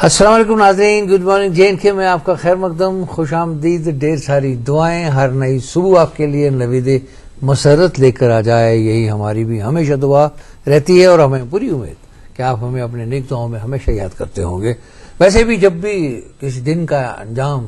अस्सलाम वालेकुम नाज़रीन, गुड मॉर्निंग JNK में आपका खैर मकदम, खुश आमदीद। ढेर सारी दुआएं, हर नई सुबह आपके लिए नवीद मसरत लेकर आ जाए, यही हमारी भी हमेशा दुआ रहती है और हमें पूरी उम्मीद कि आप हमें अपने नेक दुआओं में हमेशा याद करते होंगे। वैसे भी जब भी किसी दिन का अंजाम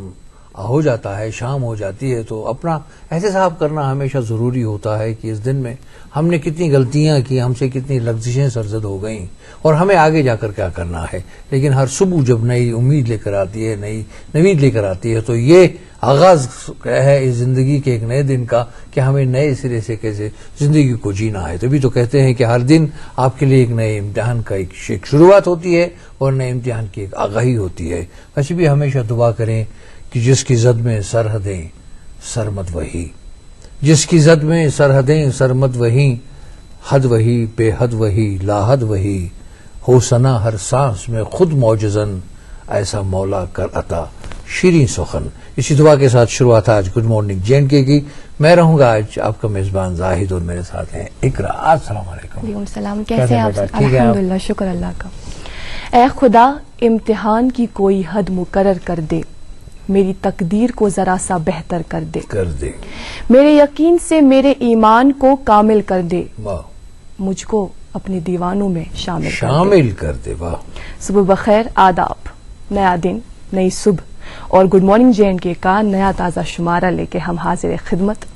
हो जाता है, शाम हो जाती है, तो अपना एहतसाब करना हमेशा ज़रूरी होता है कि इस दिन में हमने कितनी गलतियां की, हमसे कितनी लफ्ज़िशें सरजद हो गईं और हमें आगे जाकर क्या करना है। लेकिन हर सुबह जब नई उम्मीद लेकर आती है, नई नवीद लेकर आती है, तो ये आगाज है इस जिंदगी के एक नए दिन का कि हमें नए सिरे से कैसे जिंदगी को जीना है। तभी तो कहते हैं कि हर दिन आपके लिए एक नए इम्तिहान का एक शुरुआत होती है और नए इम्तिहान की एक आगाही होती है। वैसे भी हमेशा दुआ करें कि जिसकी जद में सरहदें सरमद वही, जिसकी जद में सरहदें सरमद वही, हद वही बेहद वही लाहद वही, हो सना हर सांस में खुद मौजज़न, ऐसा मौला कर अता शीरीं सुखन। इसी दुआ के साथ शुरुआत आज गुड मॉर्निंग JNK की। मैं रहूंगा आज आपका मेजबान जाहिद और मेरे साथ हैं इकरा। अस्सलाम वालेकुम। सलाम, कैसे हैं आप? अल्हम्दुलिल्लाह, शुक्र अल्लाह का। ऐ खुदा, इम्तिहान की कोई हद मुकर्रर कर दे, मेरी तकदीर को जरा सा बेहतर कर दे, मेरे यकीन से मेरे ईमान को कामिल कर दे, मुझको अपने दीवानों में शामिल कर दे। वाह। सुबह बखैर, आदाब, नया दिन, नई सुबह और गुड मॉर्निंग JNK का नया ताज़ा शुमारा लेके हम हाजिर खिदमत।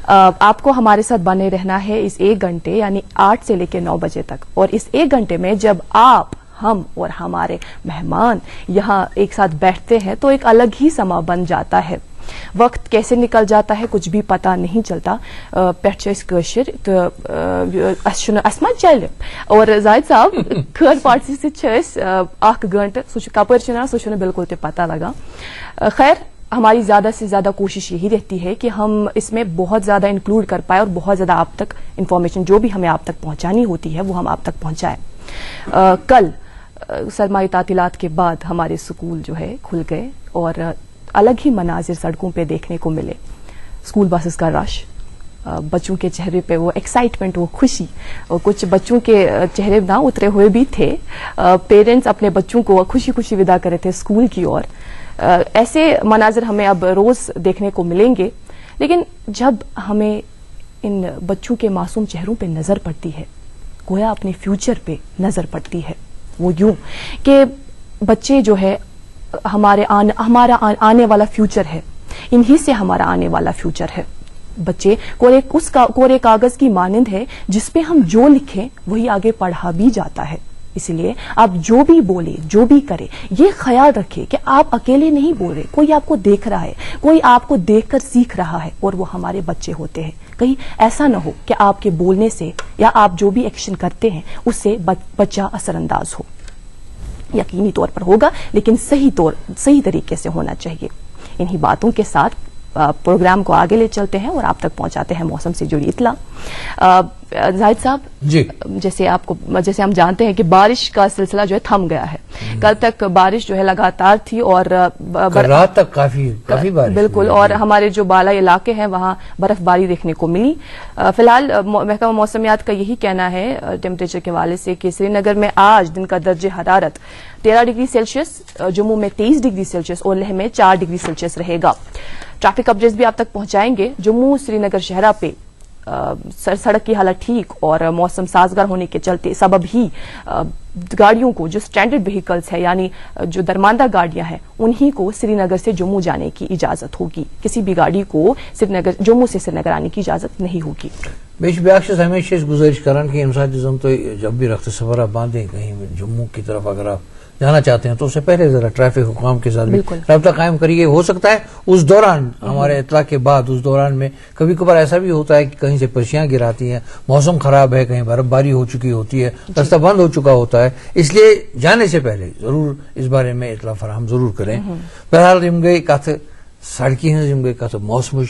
आपको हमारे साथ बने रहना है इस 1 घंटे यानी 8 से लेकर 9 बजे तक। और इस 1 घंटे में जब आप, हम और हमारे मेहमान यहाँ एक साथ बैठते हैं तो एक अलग ही समा बन जाता है। वक्त कैसे निकल जाता है कुछ भी पता नहीं चलता। अस्मा चल और जाहिद साहब खर पार्टी से 1 घंटे कपर बिल्कुल पता लगा। खैर, हमारी ज्यादा से ज्यादा कोशिश यही रहती है कि हम इसमें बहुत ज्यादा इंक्लूड कर पाए और बहुत ज्यादा आप तक इंफॉर्मेशन जो भी हमें आप तक पहुंचानी होती है वो हम आप तक पहुंचाए। कल सरमाई तातीलात के बाद हमारे स्कूल जो है खुल गए और अलग ही मनाजिर सड़कों पे देखने को मिले। स्कूल बसेस का रश, बच्चों के चेहरे पे वो एक्साइटमेंट, वो खुशी, और कुछ बच्चों के चेहरे ना उतरे हुए भी थे। पेरेंट्स अपने बच्चों को खुशी खुशी विदा कर रहे थे स्कूल की ओर। ऐसे मनाजिर हमें अब रोज देखने को मिलेंगे। लेकिन जब हमें इन बच्चों के मासूम चेहरों पे नजर पड़ती है, गोया अपने फ्यूचर पे नजर पड़ती है, वो यूं कि बच्चे जो है हमारा आने वाला फ्यूचर है, इन्हीं से हमारा आने वाला फ्यूचर है। बच्चे कोरे कागज की मानंद है जिसपे हम जो लिखें वही आगे पढ़ा भी जाता है। इसलिए आप जो भी बोले, जो भी करे, ये ख्याल रखें कि आप अकेले नहीं बोल रहे, कोई आपको देख रहा है, कोई आपको देखकर सीख रहा है और वो हमारे बच्चे होते हैं। कहीं ऐसा ना हो कि आपके बोलने से या आप जो भी एक्शन करते हैं उससे बच्चा असरअंदाज हो। यकीनी तौर पर होगा लेकिन सही तरीके से होना चाहिए। इन्हीं बातों के साथ प्रोग्राम को आगे ले चलते हैं और आप तक पहुंचाते हैं मौसम से जुड़ी इत्तला। जाहिद साहब जी, जैसे हम जानते हैं कि बारिश का सिलसिला जो है थम गया है। कल तक बारिश जो है लगातार थी और रात तक काफी बारिश बिल्कुल, और हमारे जो बाला इलाके हैं वहां बर्फबारी देखने को मिली। फिलहाल महकमा मौसमियात का यही कहना है टेम्परेचर के हवाले से कि श्रीनगर में आज दिन का दर्जे हरारत 13 डिग्री सेल्सियस, जम्मू में 23 डिग्री सेल्सियस और लेह में 4 डिग्री सेल्सियस रहेगा। ट्रैफिक अपडेट्स भी आप तक पहुंचाएंगे। जम्मू श्रीनगर शहरा पे सड़क की हालत ठीक और मौसम साजगार होने के चलते सबब ही गाड़ियों को, जो स्टैंडर्ड व्हीकल्स है यानी जो दरमांदा गाड़ियां हैं, उन्हीं को श्रीनगर से जम्मू जाने की इजाजत होगी। किसी भी गाड़ी को जम्मू से श्रीनगर आने की इजाजत नहीं होगी। हमेशा गुजारिश करान कि तो जब भी रफ्त सफर आप बांधे कहीं जम्मू की तरफ अगर आप जाना चाहते हैं तो उससे पहले जरा ट्रैफिक हुकाम के साथ भी रब्ता कायम करिए। हो सकता है उस दौरान, हमारे इत्तला के बाद उस दौरान में कभी कभार ऐसा भी होता है कि कहीं से पर्चियां गिराती हैं, मौसम खराब है, कहीं बर्फबारी हो चुकी होती है, रास्ता बंद हो चुका होता है। इसलिए जाने से पहले जरूर इस बारे में इत्तला फराहम जरूर करें। बहरहाल रिम गई कथ सड़की हैं जिनके का तो मौसम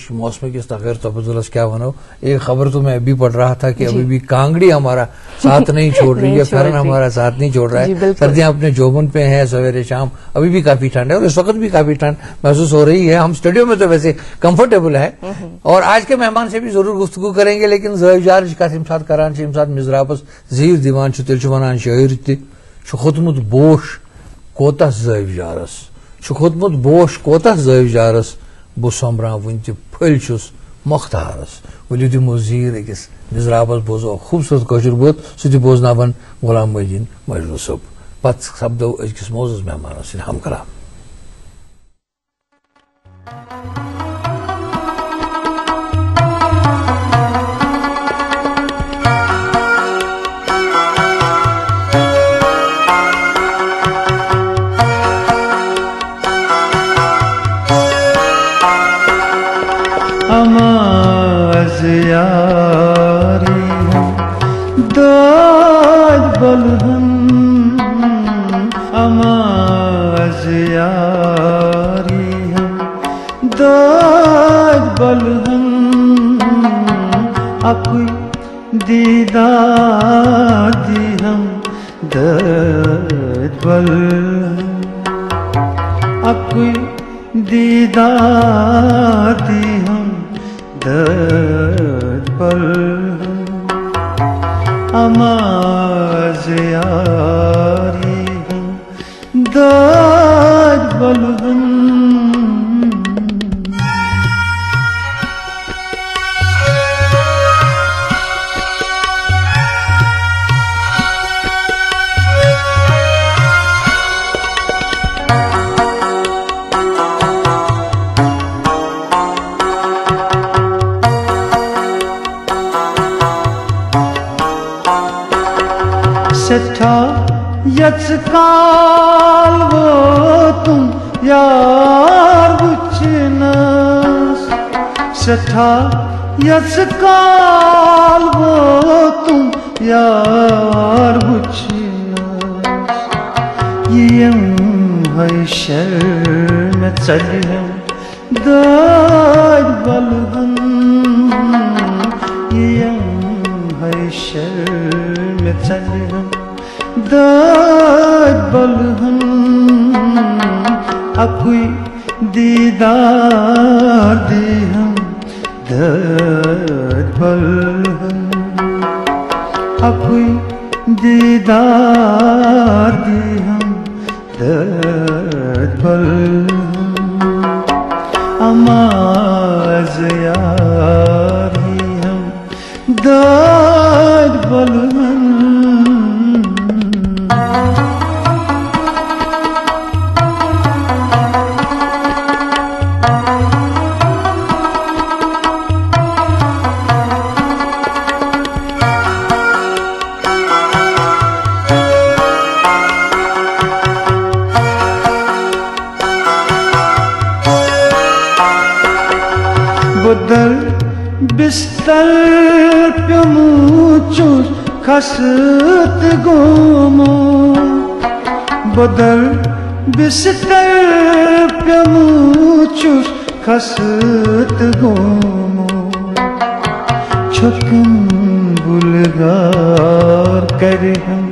की तगैर तबदुलस क्या बनो। एक खबर तो मैं अभी पढ़ रहा था कि अभी भी कांगड़ी हमारा साथ नहीं छोड़ रही है, फरन हमारा साथ नहीं छोड़ रहा है। सर्दियां अपने जोबन पे हैं, सवेरे शाम अभी भी काफी ठंड है और इस वक्त भी काफी ठंड महसूस हो रही है। हम स्टूडियो में तो वैसे कंफर्टेबल है और आज के मेहमान से भी जरूर गुफ्तगू करेंगे, लेकिन करान मिजराबस जीर दीवान दिल वनान शायर खुदमुत बोश कोता जैव जारस खोतमुत बोश कोता जैव जारस बह सोमरा वन तह फल मुख्तारस वलियो दिमो जीर अकिस निजराबस बोजो खूबसूरत कशुर बोत सह बोजनावन गुलाम मोहद्दीन मजरू सब पत सपदो अकिस मोजज मेहमानों से हमकरा। दीदार दी हम दर्द बल अकुई दीदार दी हम दर्द बल आमाज़ यारी हम दर्द बल सठा यचकाल वो तुम यार बुचनस सठा यचकाल वो तुम यार बुचनस यम है शर में चलिए दाद बलगन यम है शर में चलिए दाद बलहन अकुई दीदार दी हम दाद बलहन अकुई दीदार दी हम दाद बलहन आमाज़ यारी हम दाद बलहन बुदल बिस्तर पे मुचुस खसत गोमो बुदल बिस्तर पे मुचुस खसत गोमो छकन बुलगार करे हम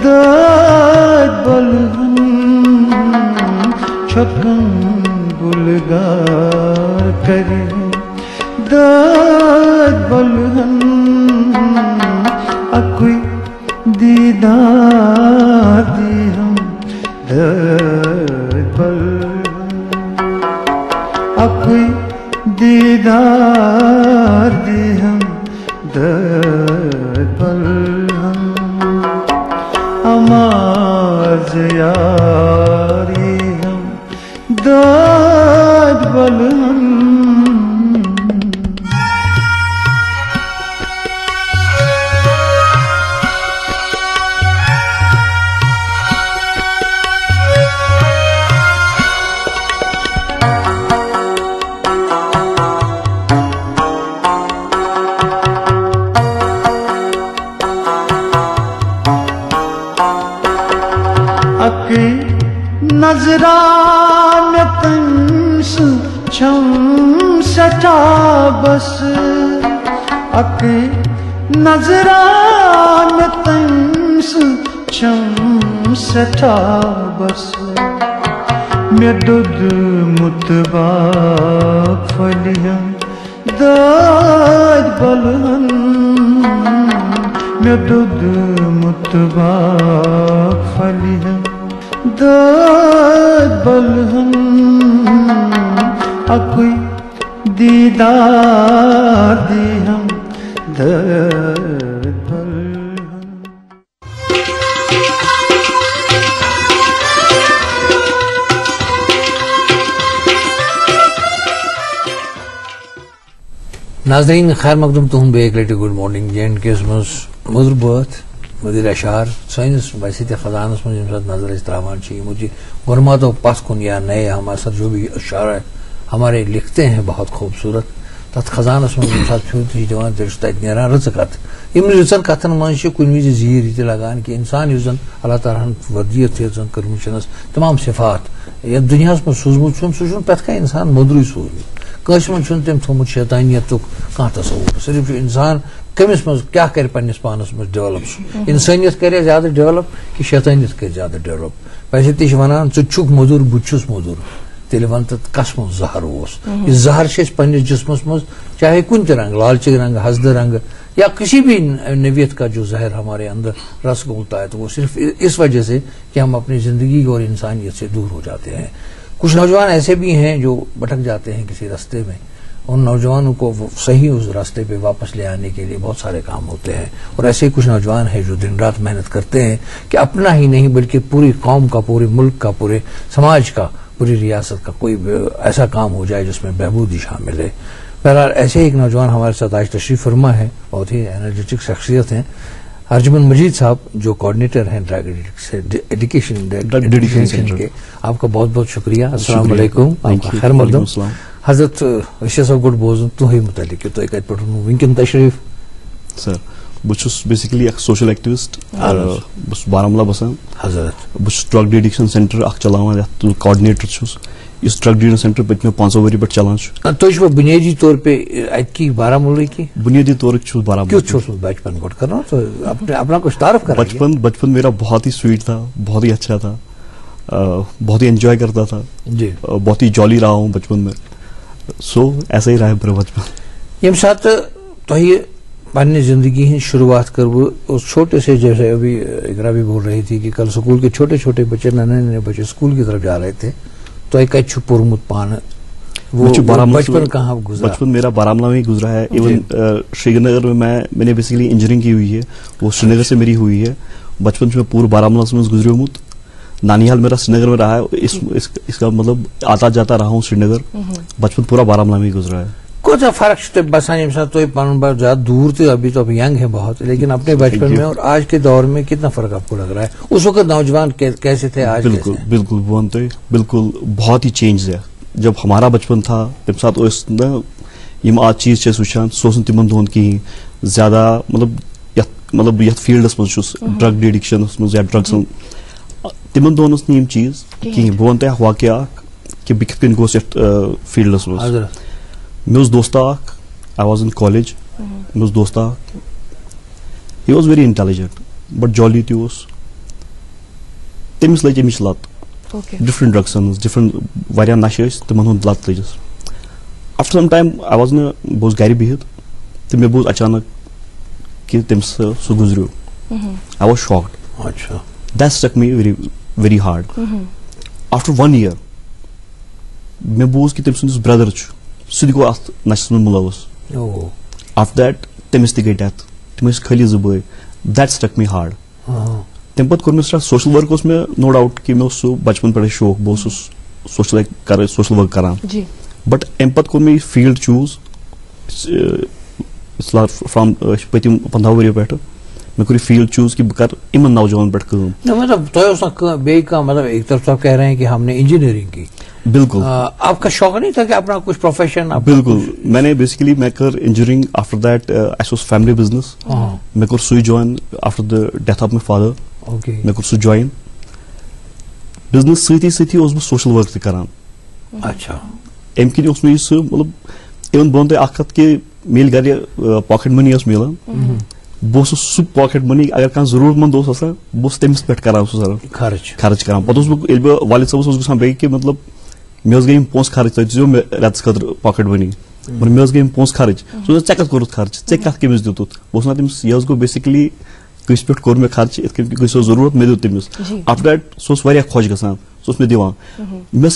दाद बलहन छकन बुलगार करे दाद बलहन अकुई दीदार दी हम दाद बलहन अकुई दीदार दी हम दाद बलहन आमाज़ यारी हम दाद बलहन नजरान तंस छम सटा बस अक नजरान तंस छम सटा बस मे दुद मुतबा फलियम दाद बलहन मे दुद मुतबा फलियम दर्द बल हम कोई दीदार दे हम दर्द बल हम। नाज़रीन खैर मकदम तुम बे एक लेटे गुड मॉर्निंग JNK मधुर बात मदिर अशार साइंस वैसे खजानस में नजर इस्तेमाल चाहिए मुझे गुरमा तो पास कुन या नए हमारे साथ जो भी अशार है हमारे लिखते हैं बहुत खूबसूरत तथ खजानस में साथ फ्यूती जवान रिश्ता नेरा रचकत इम रिचन कथन मंश कुन विज जीर ये लगान कि इंसान युजन अल्लाह ताला वदियत जन करमशनस तमाम सिफात ये दुनिया में सूझमुत सुन पथ का इंसान मुद्री सूझ कश मन तम थोमुत शैतानियत कह तस्वुर सिर्फ इंसान कमिस मज क्या कर पन्निस पानस मज डेवलप इंसानियत करे ज्यादा डेवलप कि शैतानियत करे ज्यादा डेवलप वैसे ती वनान छुक मधुर बुछुस मधुर तेल वन कस मज जहर उस यह जहर पन्निस जिस्मस मज चाहे कुन रंग लालची रंग हसद रंग या किसी भी नवियत का जो जहर हमारे अंदर रस घोलता है तो वो सिर्फ इस वजह से कि हम अपनी जिंदगी और इंसानियत से दूर हो जाते हैं। कुछ नौजवान ऐसे भी हैं जो भटक जाते हैं किसी रास्ते में उन नौजवानों को सही उस रास्ते पे वापस ले आने के लिए बहुत सारे काम होते हैं और ऐसे ही कुछ नौजवान हैं जो दिन रात मेहनत करते हैं कि अपना ही नहीं बल्कि पूरी कौम का पूरे मुल्क का पूरे समाज का पूरी रियासत का कोई ऐसा काम हो जाए जिसमें बहबूदी शामिल है। बहरहाल ऐसे ही एक नौजवान हमारे साथ आज तशरीफ फरमा है बहुत ही एनर्जेटिक शख्सियत हैं अर्जुमन मजीद साहब जो कोऑर्डिनेटर हैं ड्रग एडिक्शन के आपका बहुत बहुत शुक्रिया। अस्सलाम वालेकुम आपका खैर मकदम हजरत विशेष गुड बोजन तुम मुतलिक तो एक पे वनकन तशरीफ सर बहुत बेसिकली एक सोशल एक्टिविस्ट बस बारामूला बसान हजरत बहुत ड्रग एडिक्शन सेंटर चलान कोऑर्डिनेटर इस ड्रग एडिक्शन सेंटर पे 500 वरी पे चलान तो बुनियादी तौर पे की बारामूला की बुनियादी तौर पे बारामूला क्यों बचपन गुड करना तो अपना कुछ तारफ कर बचपन मेरा बहुत ही स्वीट था बहुत ही अच्छा था बहुत ही एंजॉय करता था जी बहुत ही जॉली रहा हूँ बचपन में सो ऐसा ही रहा है मेरा बचपन ये साथ तो ये पढ़ने जिंदगी ही शुरुआत कर वो उस छोटे से जैसे अभी इकरा भी बोल रही थी कि कल स्कूल के छोटे छोटे बच्चे नन्हे बच्चे स्कूल की तरफ जा रहे थे तो एक अच्छु पुरमुत पान वो बचपन कहाँ गुजरा बचपन मेरा बारामूला में ही गुजरा है इवन श्रीनगर में मैंने बेसिकली इंजीनियरिंग की हुई है वो श्रीनगर से मेरी हुई है बचपन में पूरा बारामूला से गुजरे हूँ नानिहाल मेरा श्रीनगर में रहा है इसका मतलब आता जाता रहा हूँ श्रीनगर बचपन पूरा बारामूला में ही गुजरा है कुछ फर्क तो बसान तो ज्यादा दूर थे अभी तो यंग है बहुत लेकिन अपने बचपन में और आज के दौर में कितना फर्क आपको लग रहा है उस वक्त नौजवान कैसे थे आज बिल्कुल बिल्कुल बोलते बिल्कुल बहुत ही चेंज है जब हमारा बचपन था तम सात यम आज चीज वुचान सो तिमन दोन कहीं ज्यादा मतलब ये फील्डस मज ड्रग एडिक्शन या ड्रग्स तिमन दोन यम चीज कहीं बह वन तक वाकया कि बह कित गोस फील्डस मज मे दोस्त आई वॉज इन कॉलेज मे दोस्त he was very intelligent but jolly तमिस लज अमिच लत डिफरेंट ड्रग्स डिफरेंट वारिया नशे तिमन हुंद लत लजस after some time I was बहुत गर बिहित तो मे बोज अचानक कि तमिस सह गुजरियो I was shocked that stuck me very very hard after 1 year मे बोज कि तम सुंदिस ब्रदर सह गो अत नशस में मुलवस आफ्टर दैट तमिस तै गई डेथ तम खाली 2 boy that stuck me hard तम पत कोर स्टार्ट सोशल वर्क में नो डाउट कि मे बचपन पे शौक बहुत सोशल वर्क करान बट अम पत कोर मे फील्ड चूज फ्रॉम पतिम 15 वरियो पे मे कोर फील्ड चूज कि बह कर इन नौजवान पे मतलब मतलब एक तरफ आप कह रहे हैं कि हमने इंजीनियरिंग की बिल्कुल आपका शौक नहीं था कि अपना कुछ प्रोफेशन बिल्कुल मैंने बेसिकली मैं कर engineering after that I was family business मैं कर सुई join after the death of my father मैं कर सु जॉइन बिजनेस सती बह सोशल वर्क तक करान अच्छा अम किन मे मतलब इवन बह तुम अत कि मेल गर पॉकेट मनी मिलान बह सह पॉकेट मनी अगर कह जरूरतमंद बह तमिस पे करान खर्च करान पे बह वालिद साहब गई कि मतलब मे गई पोस खर्च तुम दो मे रेतस खतर पॉकेट मनी मे गई पोस खर्च े कत कोर खर्च े कत कमिस दितुत बह तमिस यह गो बेसिकली कस पे कोर मे खर्च इत कस जरूरत मे दित तमिस आफ्टर दैट सो वारिया खुश गसान सो मे दिवान मे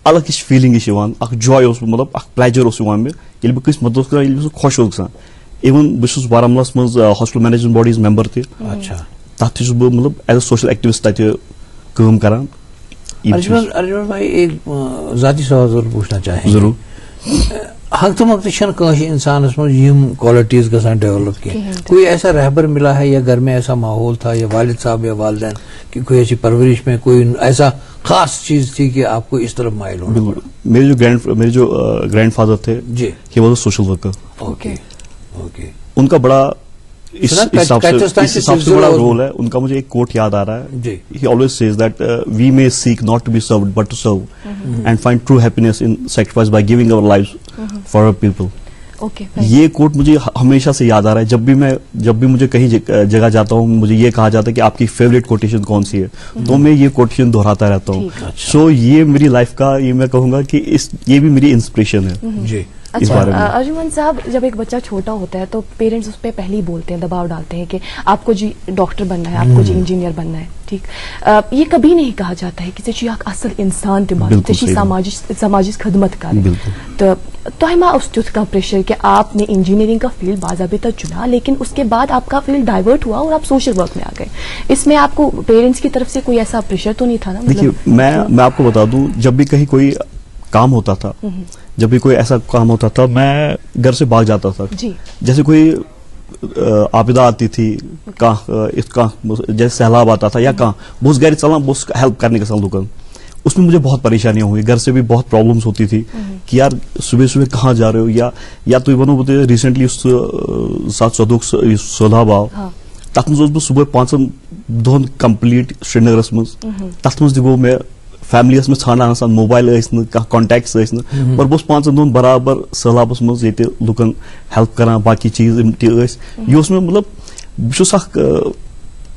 अलग किस फीलिंग जॉय मतलब प्लेजर मे ये बह कस मदद कर सह खुश गसान इवन बहुत बारामूला मज हॉस्पिटल मैनेजमेंट बॉडीज मेंबर तथ बह मतलब एज अ सोशल एक्टिविस्ट तम कर। अर्जुन भाई एक जाती सवाल जरूर पूछना चाहेंगे। जरूर। हक तो इंसान क्वालिटीज गसान डेवलप की कोई ऐसा रहबर मिला है या घर में ऐसा माहौल था या वालिद साहब या वालदैन की कोई ऐसी परवरिश में कोई ऐसा खास चीज थी कि आपको इस तरफ माइल होना पड़ा? मेरे जो ग्रैंडफादर थे जी he was a social worker. Okay okay. उनका बड़ा इस हिसाब से बड़ा रोल है उनका। मुझे एक कोट याद आ रहा है, he always says that we may seek not to be served but to serve and find true happiness in sacrifice by giving our lives for our people. ये कोट मुझे हमेशा से याद आ रहा है। जब भी मुझे कहीं जगह जाता हूँ मुझे ये कहा जाता है कि आपकी फेवरेट कोटेशन कौन सी है, तो मैं ये कोटेशन दोहराता रहता हूँ। सो ये मेरी लाइफ का ये मैं कहूँगा कि ये भी मेरी इंस्पिरेशन है जी। अच्छा अर्जुमन साहब, जब एक बच्चा छोटा होता है तो पेरेंट्स उस पर पहले ही बोलते हैं, दबाव डालते हैं कि आपको जी डॉक्टर बनना है, आपको जी इंजीनियर बनना है, ठीक। ये कभी नहीं कहा जाता है कि असल इंसान समाजिक खदमत करे। तो उस तुथ का प्रेशर कि आपने इंजीनियरिंग का फील्ड बाज़ाबिता चुना लेकिन उसके बाद आपका फील्ड डाइवर्ट हुआ और आप सोशल वर्क में आ गए, इसमें आपको पेरेंट्स की तरफ से कोई ऐसा प्रेशर तो नहीं था ना? देखिए मैं आपको बता दूं, जब भी कहीं कोई काम होता था, जब भी कोई ऐसा काम होता था मैं घर से भाग जाता था जी। जैसे कोई आपदा आती थी जैसे सैलाब आता था या कहाँ बहुत गैर चलना बहुत हेल्प करने के दुकान, उसमें मुझे बहुत परेशानियां हुई, घर से भी बहुत प्रॉब्लम्स होती थी कि यार सुबह सुबह कहाँ जा रहे हो, या तुम वनो रिसेंटली सौदाब आव तथ मज सुबह 5 दोहन कंप्लीट श्रीनगरस मज तथ मज गो मे फैमिली में छाना मोबाइल कॉन्टैक्ट्स पर बस 5 दोहन बराबर सैलाबस मज लुकन हेल्प करान बाकी चीज ये मतलब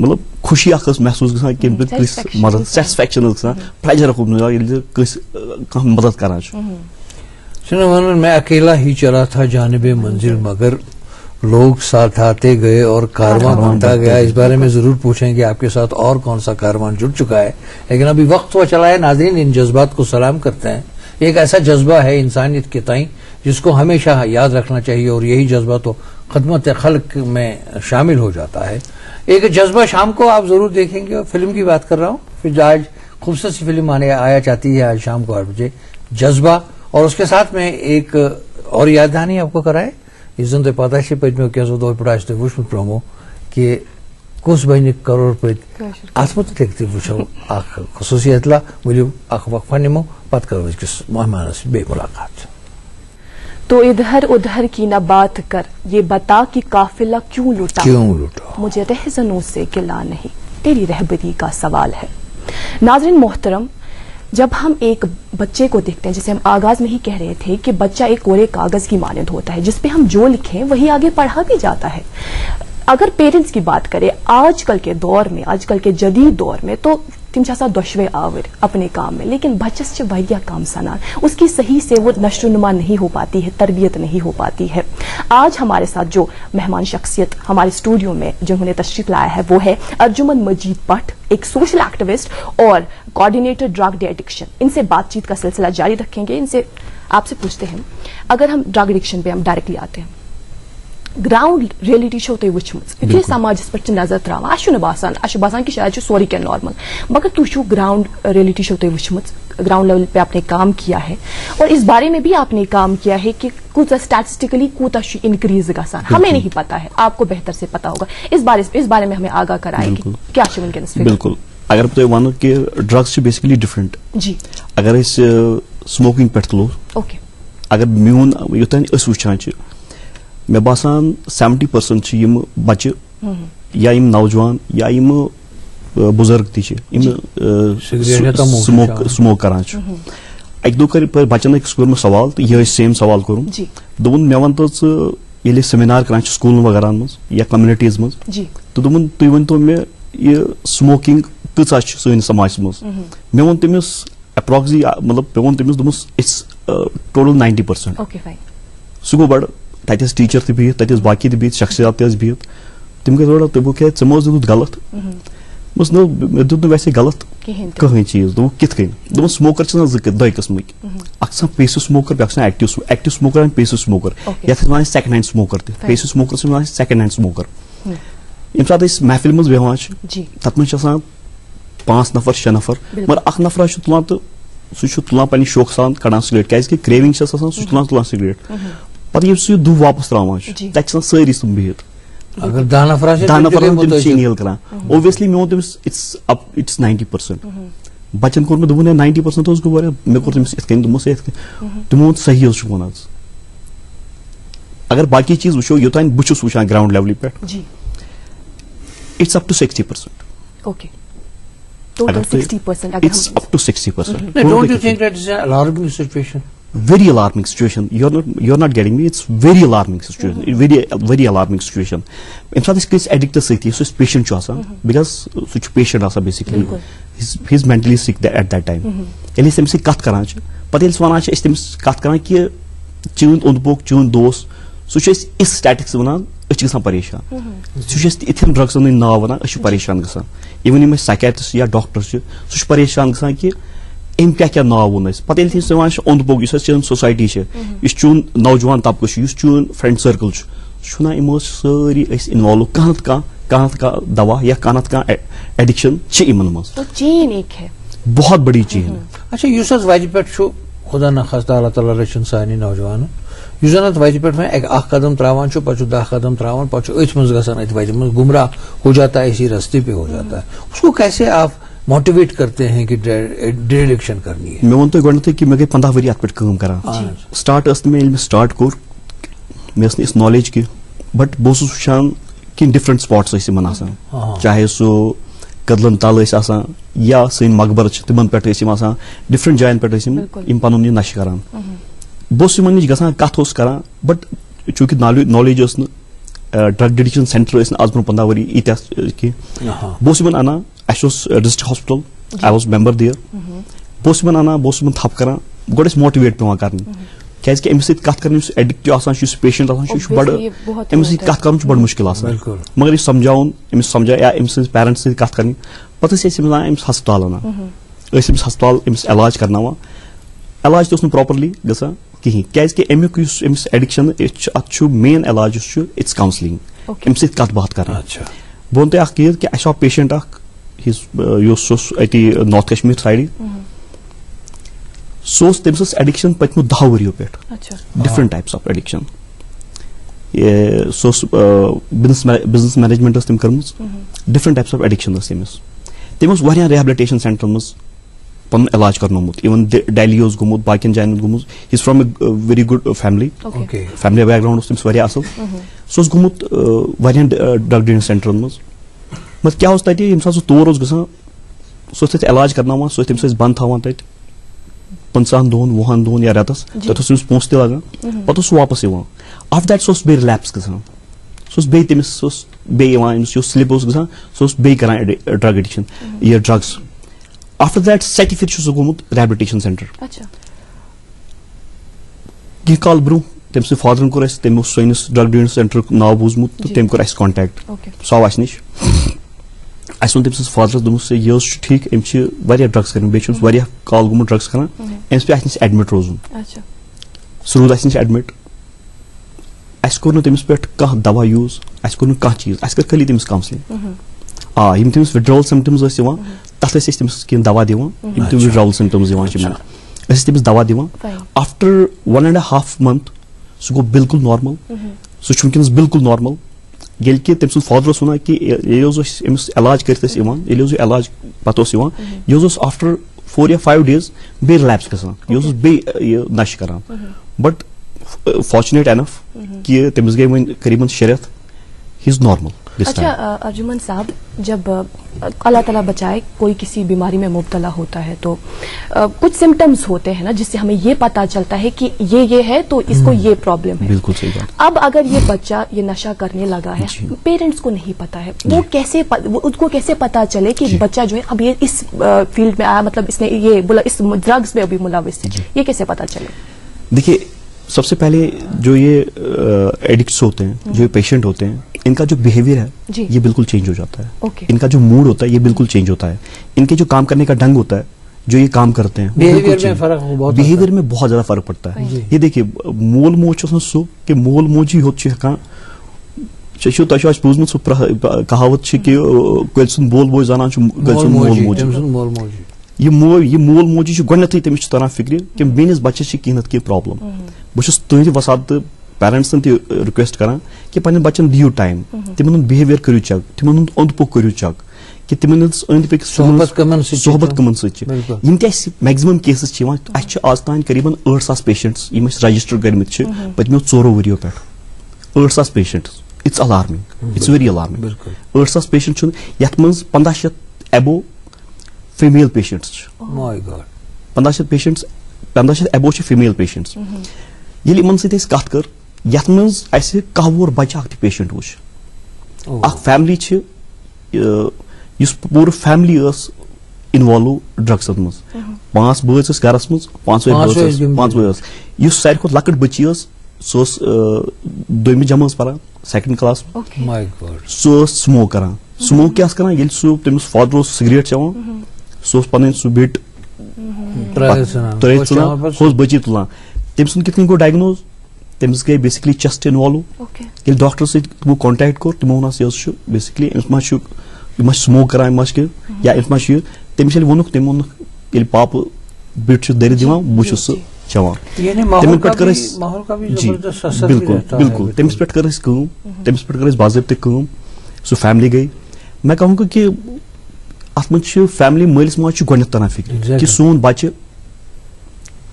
मतलब खुशी महसूस गसान कि मदद सेटिस्फैक्शन प्लेजर मदद करान। मैं अकेला ही चला था जानिबे मंजिल मगर लोग साथ आते गए और कारवां बनता गया। इस बारे में जरूर पूछेंगे आपके साथ और कौन सा कारवां जुड़ चुका है, लेकिन अभी वक्त हुआ चला है। नाज़रीन, इन जज्बात को सलाम करते हैं। एक ऐसा जज्बा है इंसानियत के ताईं जिसको हमेशा याद रखना चाहिए और यही जज्बा तो खदमत खल्क में शामिल हो जाता है। एक जज्बा शाम को आप जरूर देखेंगे और फिल्म की बात कर रहा हूँ, फिर आज खूबसूरत सी फिल्म आया चाहती है आज शाम को 8 बजे जज्बा, और उसके साथ में एक और याद दहानी आपको कराए इस पताशे पे दो पढ़ाई वो प्रोमो कि कुछ बन करोड़ पे अत मुतलिक वो खसूसी इतला वो वक्फा निमो पत करो अकिस मेहमान बे मुलाकात। तो इधर उधर की न बात कर, ये बता कि काफिला क्यों लुटा, मुझे रहज़नों से गिला नहीं, तेरी रहबरी का सवाल है। नाज़रीन मोहतरम, जब हम एक बच्चे को देखते हैं, जैसे हम आगाज में ही कह रहे थे कि बच्चा एक कोरे कागज की मानंद होता है जिसपे हम जो लिखें वही आगे पढ़ा भी जाता है। अगर पेरेंट्स की बात करें आजकल के दौर में, आजकल के जदीद दौर में, तो तिम दुश्वे आवर अपने काम में, लेकिन बच्चस से वारिया काम सनान, उसकी सही से वो नशोनुमा नहीं हो पाती है, तरबियत नहीं हो पाती है। आज हमारे साथ जो मेहमान शख्सियत हमारे स्टूडियो में जिन्होंने तशरीफ लाया है वो है अर्जुमन मजीद भट्ट, एक सोशल एक्टिविस्ट और कोऑर्डिनेटर ड्रग डे एडिक्शन। इनसे बातचीत का सिलसिला जारी रखेंगे। इनसे आपसे पूछते हैं, अगर हम ड्रग एडिक्शन पे हम डायरेक्टली आते हैं, ग्राउंड रियलिटी शो तुम वो समाज पे नजर त्रावान बासान कि शायद सोरी क्या नॉर्मल, मगर तुम ग्राउंड रियलिटी शो तुम वो ग्राउंड लेवल पे आपने काम किया है और इस बारे में भी आपने काम किया है कि कुछ स्टैटिस्टिकली कूता इंक्रीज गसान, हमें नहीं पता है, आपको बेहतर से पता होगा। इस बारे में हमें आगाह कराएं कि क्या वनकस। बिल्कुल, अगर तुम वन कि ड्रग्स बेसिकली डिफरेंट जी, अगर स्मोकिंग पे तुलो ओके, अगर मून योतन वुचान मे बासान 70% बच्चे या नौजवान या बुजुर्ग स्मोक करान। अक दो कर बच्चन अकिस कोर सवाल तो यह सेम सवाल कोर दोन मे वन तो ये सेमिनार करान स्कूल वगैरह मज या कम्युनिटीज मज तो दोन तुम वन तो मे ये स्मोकिंग कचा सन समाज मज। मे वो तमिस अप्रोक्सी मतलब मे वो तमिस दोस इट्स टोटल 90%। सह गो बड़ तत टीचर बिहित, तत बाकी बिहित, शख्सियात बिहित, तिम गई थोड़ा तो क्या चमो दुत गलत बस नो दुत वैसे गलत कहीं चीज दो कित कहीं दो स्मोकर छ दो किस्म अक्सर पेसिव स्मोकर बे active smoker and passive smoker या फिर सेकंड हैंड स्मोकर ते पेसिव स्मोकर से सेकंड हैंड स्मोकर इन साथ इस महफिल में बेहवान तथ में 5 नफर 6 नफर मगर अख नफर तुलान तो सह तुलान पे शौक सान कड़ान सिगरेट क्या क्रेविंग तुलान सिगरेट पे सह दुह वापस त्रावान तक सारी तुम बिहित अगर 10 नफर इनहेल कर ओबियसली मे वो इट्स 90% बचन कोर दोन 90% गो मे कोर तमिस इथ दोमो से तमो सही वन अगर बाकी चीज वो योतान बहुत वुचान ग्राउंड लेवल पे it's up to 60%. Okay. Total 60%. It's up to 60%. Don't you think that is an alarming situation? Very alarming situation. You're not getting me. It's very alarming situation. Very alarming situation. In fact, this case addicted sick. So this patient chosa because such patient asa basically he's mentally sick at that time. Ele sem se kat karan ch. Patel swana ch istem kat karan ki chun undbok chun dos. So is statics wanan अच गसान परेशान सह Ethan ड्रग्सन नाव one अ परेशान गसान even यम psychiatrist या doctor सह परेशान गसान कि अम क्या नाव वोन पे वन ओंद पोक चन सोसाइटी चून नौजवान तबक चून फ्रेंड सर्कल ना यमो सारी इन्वॉल्व कह दवा या कह एडिक्शन चेन एक है बहुत बड़ी चेन अच्छा युस वजह पे खुदा न खास्ता अल्लाह ताला रचन सानी नौजवान युस वजह पे मैं एक कदम त्रावान 10 कदम त्रावान अथ मज गसान अथ वजह में गुमराह हो जाता है, इसी रास्ते पे हो जाता है, उसको कैसे आप मोटिवेट करते हैं कि डिरेक्शन करनी है? मैं वन तो गो कि मैं गई 15 वरी अत पे काम करा स्टार्ट मे स्टार्ट कोर मे इस नॉलेज की बट बहुत वुचान कि डिफरेंट स्पॉट्स आसान चाहे सो कदलन तल या सन मकबर तिमन पे डिफरेंट जायन पे पन यह नश करान बस नश गसान कथ करान बट चूंकि नॉलेज ड्रग एडिक्शन सेंटर आज ब्रो 15 वरी इत की बस अना district hospital I was member there बस अना बस थप करान गो मोटिवेट पे कर क्या अमिस कत कर एडिक्ट पेशेंट बड़ अमिस कत कर बड़ मुश्किल मगर यह समझाउन अमिस समझा या अमिस पेरेंट्स कत कर पे अमिस हस्पताल अनान अमिस हस्पताल अमिस इलाज करना इलाज तो प्रॉपरली गसान कहीं क्या अमुक अमिस एडिक्शन अत मेन इलाज इट्स काउंसलिंग अमिस कत बात कर बह वन चीज कि अस पेशेंट अति नॉर्थ कश्मीर साइड तमिस एडिक्शन पत्मो 10 वरियो पे different types of addiction business management तम कर डिफरेंट टाइप्स ऑफ एडिक्शन तमिस रिहेबिलिटेशन सेंटर मज पन इलाज करनोमुत इवन दिल्ली गोमुत बाकी जायन गोमुत he is from a very good family family background तमिस असल सह गोमुत ड्रग डीलिंग सेंटर मज मत क्या तत ये सह तौर गसान सह इलाज करना सह तमिस बंद थावान तत 15 दोन 20 दोन या रेतस तथ पोस तगान पे वापस आफ्टर दैट सह बे रिलैप्स गसान सह बे तमिस बे स्लिप गसान सह बे करान ड्रग एडिक्शन ये ड्रग्स आफ्टर दैट सत फिर सह गोमुत रिहेबिलिटेशन सेंटर कह काल ब्रो तम फादरन कोर तमो सैनिस ड्रग डीलिंग सेंटर नाव बूजमुत तो तम कोर कॉन्टैक्ट सह आव नश अस वो तम फादरस दोस यह ठीक अम ड्रग्स कर बे काल गोमुत ड्रग्स कर अमिस पे नश एडमिट रोजन सह रूद नश एडमिट अस कोर तमिस पे कह दवा यूज अस कोर कह चीज अस कर खाली तमिस काउंसलिंग यम तमिस विड्रॉल सिम्टम्स तथ तमिस कह दवा दिवान विड्रॉल सिम्टम्स तमिस दवा दिवान आफ्टर 1.5 month सह गो बिल्कुल नॉर्मल सह वनकस बिल्कुल नॉर्मल ये कि तम फादर वन कि अमिस इलाज कर इलाज पे यह आफ्टर 4 या 5 days बे रिलैप्स गसान यह बे नश करान बट फॉर्चुनेट एनफ कि तमिस गई वन करीबन 6 रेत ही इज नॉर्मल। अच्छा अर्जुमन साहब, जब अल्लाह ताला बचाए कोई किसी बीमारी में मुब्तला होता है तो कुछ सिम्टम्स होते हैं ना जिससे हमें ये पता चलता है कि ये है तो इसको ये प्रॉब्लम है। बिल्कुल सही बात। अब अगर ये बच्चा ये नशा करने लगा है, पेरेंट्स को नहीं पता है, वो उसको कैसे पता चले कि बच्चा जो है अब ये इस फील्ड में आया, मतलब इसने ये बोला इस ड्रग्स में अभी मुलविस है, ये कैसे पता चले? देखिए सबसे पहले जो ये एडिक्ट्स होते हैं, जो ये पेशेंट होते हैं, इनका जो बिहेवियर है ये बिल्कुल चेंज हो जाता है। इनका जो मूड होता है ये बिल्कुल चेंज होता है। इनके जो काम करने का ढंग होता है, जो ये काम करते हैं, बिहेवियर में बहुत ज्यादा फर्क पड़ता है। ये देखिए, मोल मोज सो कि मोल मोजी होत बूजम सह कहावत कि बोल बोज जाना मोल मोजी। ये मोल मोजी गोथी तमिस तरह फिक्र कि मेनिस बच्चस कह ना कह प्रॉब्लम। बहुत तुद वसात पेरेंट्सन तक रिक्वेस्ट करान कि पन्न बच्चन दियो टाइम, तिमन बिहेवियर करू चेक, तिमन अंद पक करू चेक कि तिमन अंद पक सोहबत कमन सत मैक्सिमम केसेस आज तान करीबन 8,000 पेशेंट्स रजिस्टर कर्मित पत्मो 4 वरियो पे 8,000 patients. It's alarming, it's very alarming. 8,000 patient यथ मज 1500 एबो फीमेल पेशेंट्स, 1500 पेशेंट्स 1500 एबो फीमेल पेशेंट्स। ये इन सत कत कर यथ मज 10 वोर बच्चा पेशेंट वो फैमिली पूरे फैमिली इन्वॉल्व ड्रग्स मज 5 बस गरस मज 5 बस सारे खुद लकट बच्ची सह 2वीं जमात परान 2nd क्लास सह स्मोक करान। स्मोक क्या करान सह तमिस फादर सिगरेट चवान, सह पन सह बिट त्रेत बच्ची तुलान। तम सुन कितन गो डायग्नोज, तमिस गई बेसिकली चेस्ट इन्वॉल्व। ये डॉक्टर सो कॉन्टैक्ट कोर तमो वो बेसिकली अम स्मोक करान या तमिस वोनुक तम वोनुक ये पाप बिट दर दिवान बहुत सह चवान। तमिस पे कर जी बिल्कुल बिल्कुल तमिस पे कर तमिस पे कर बाज़ाब्ते सह फैमिली गई। मैं कहूँगा कि अत मज फैमिली मलिस माज गोथ तरह फिक्र कि सोन बच्चे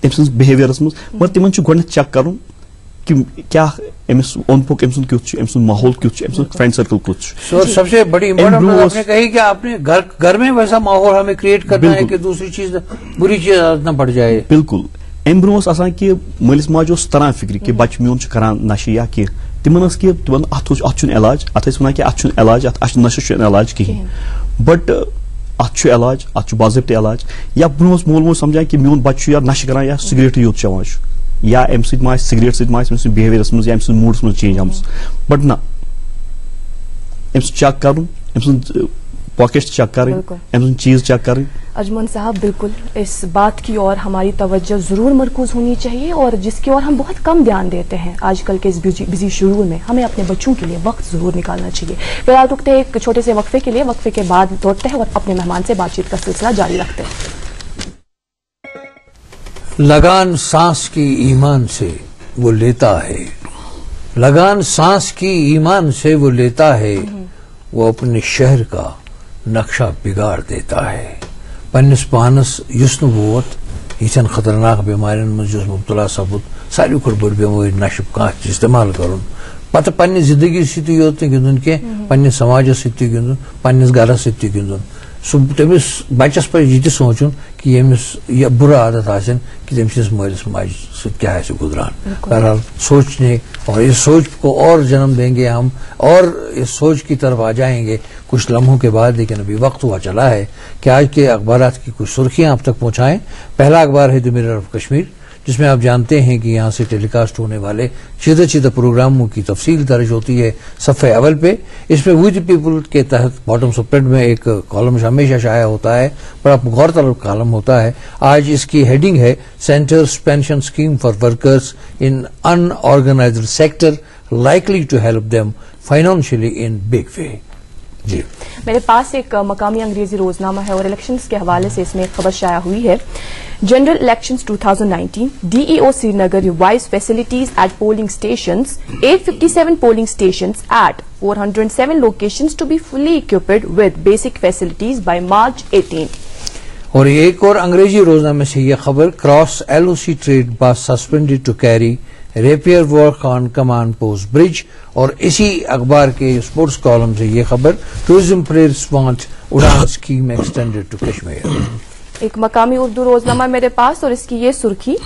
तम सज बिहेवियरस मज, मगर तिमन गोथ चेक कर कि क्या अमिस ओंद पोक अम कुछ माहौल कुछ फ्रेंड सर्कल कुछ। सबसे बड़ी इम्पोर्टेंट बात आपने कही कि आपने घर में वैसा माहौल हमें क्रिएट करना है कि दूसरी चीज बुरी चीज न पड़ जाए। बिल्कुल अम ब्रो कि मलिस माज तरह फिक्र कि बच्चे मोन करान नशे या कह तिमन कि तिमन अत इलाज अत वन कि अत इलाज अत नशे इलाज कहें, बट अत इलाज अत बाज़ाब्ते इलाज। या ब्रो मोल मोज समझान कि मोन बच्चे या नशे करान या सिगरेट योत चवान या अम सिगरेट सत बिहेवियरस मज या अम मूडस मज चेंज आम, बट ना अम चेक कर पॉकेट चेक करें, चीज चेक करें। अजमन साहब बिल्कुल इस बात की ओर हमारी तवज्जो जरूर मरकूज होनी चाहिए और जिसकी ओर हम बहुत कम ध्यान देते हैं आजकल के इस बिजी शेड्यूल में, हमें अपने बच्चों के लिए वक्त जरूर निकालना चाहिए। फिलहाल रुकते हैं एक छोटे से वक्फे के लिए, वक्फे के बाद लौटते हैं और अपने मेहमान से बातचीत का सिलसिला जारी रखते हैं। लगान सांस की ईमान से वो लेता है, लगान सांस की ईमान से वो लेता है, वो अपने शहर का नक्शा बिगाड़ देता है। पन्निस पानस युस वोत यन खतरनाक बीमारियों मज मुब्तला सपद सारी खुद बड़ बेमारी नशब कह इस्तेमाल कर पत पन्ने जिंदगी सत योत गिंदन कह पन्ने समाज सत गिंदन पन्निस गरस सत गिंदन तमिस बच्चस पे यह सोचुन कि यमिस यह बुरा आदत आसन कि तमिस मालिस माज क्या गुजरान। बहरहाल सोचने और इस सोच को और जन्म देंगे हम और इस सोच की तरफ आ जाएंगे कुछ लम्हों के बाद, लेकिन अभी वक्त हुआ चला है कि आज के अखबारात की कुछ सुर्खियां आप तक पहुंचाएं। पहला अखबार है द मिरर ऑफ कश्मीर, जिसमें आप जानते हैं कि यहाँ से टेलीकास्ट होने वाले सीधे प्रोग्रामों की तफसील दर्ज होती है सफ़े अव्वल पे। इसमें वी द पीपल के तहत बॉटम ऑफ प्रिंट में एक कॉलम हमेशा शाया होता है, बड़ा गौरतलब कॉलम होता है। आज इसकी हेडिंग है centre's pension scheme for workers in unorganised sector likely to help them financially in big way. जी मेरे पास एक मकामी अंग्रेजी रोजनामा है और इलेक्शंस के हवाले से इसमें एक खबर शाया हुई है। General elections 2019 DEO Srinagar revise facilities at polling stations, 857 polling stations at 407 locations to be fully equipped with basic facilities by March 18। और एक और अंग्रेजी रोजनामे से यह खबर, cross LOC trade bus suspended to carry repair work on Kaman post bridge. और इसी अखबार के स्पोर्ट्स कॉलम से ये खबर, tourism players want Udan scheme extended to Kashmir. एक मकामी उर्दू रोजनामा मेरे पास और इसकी ये सुर्खी,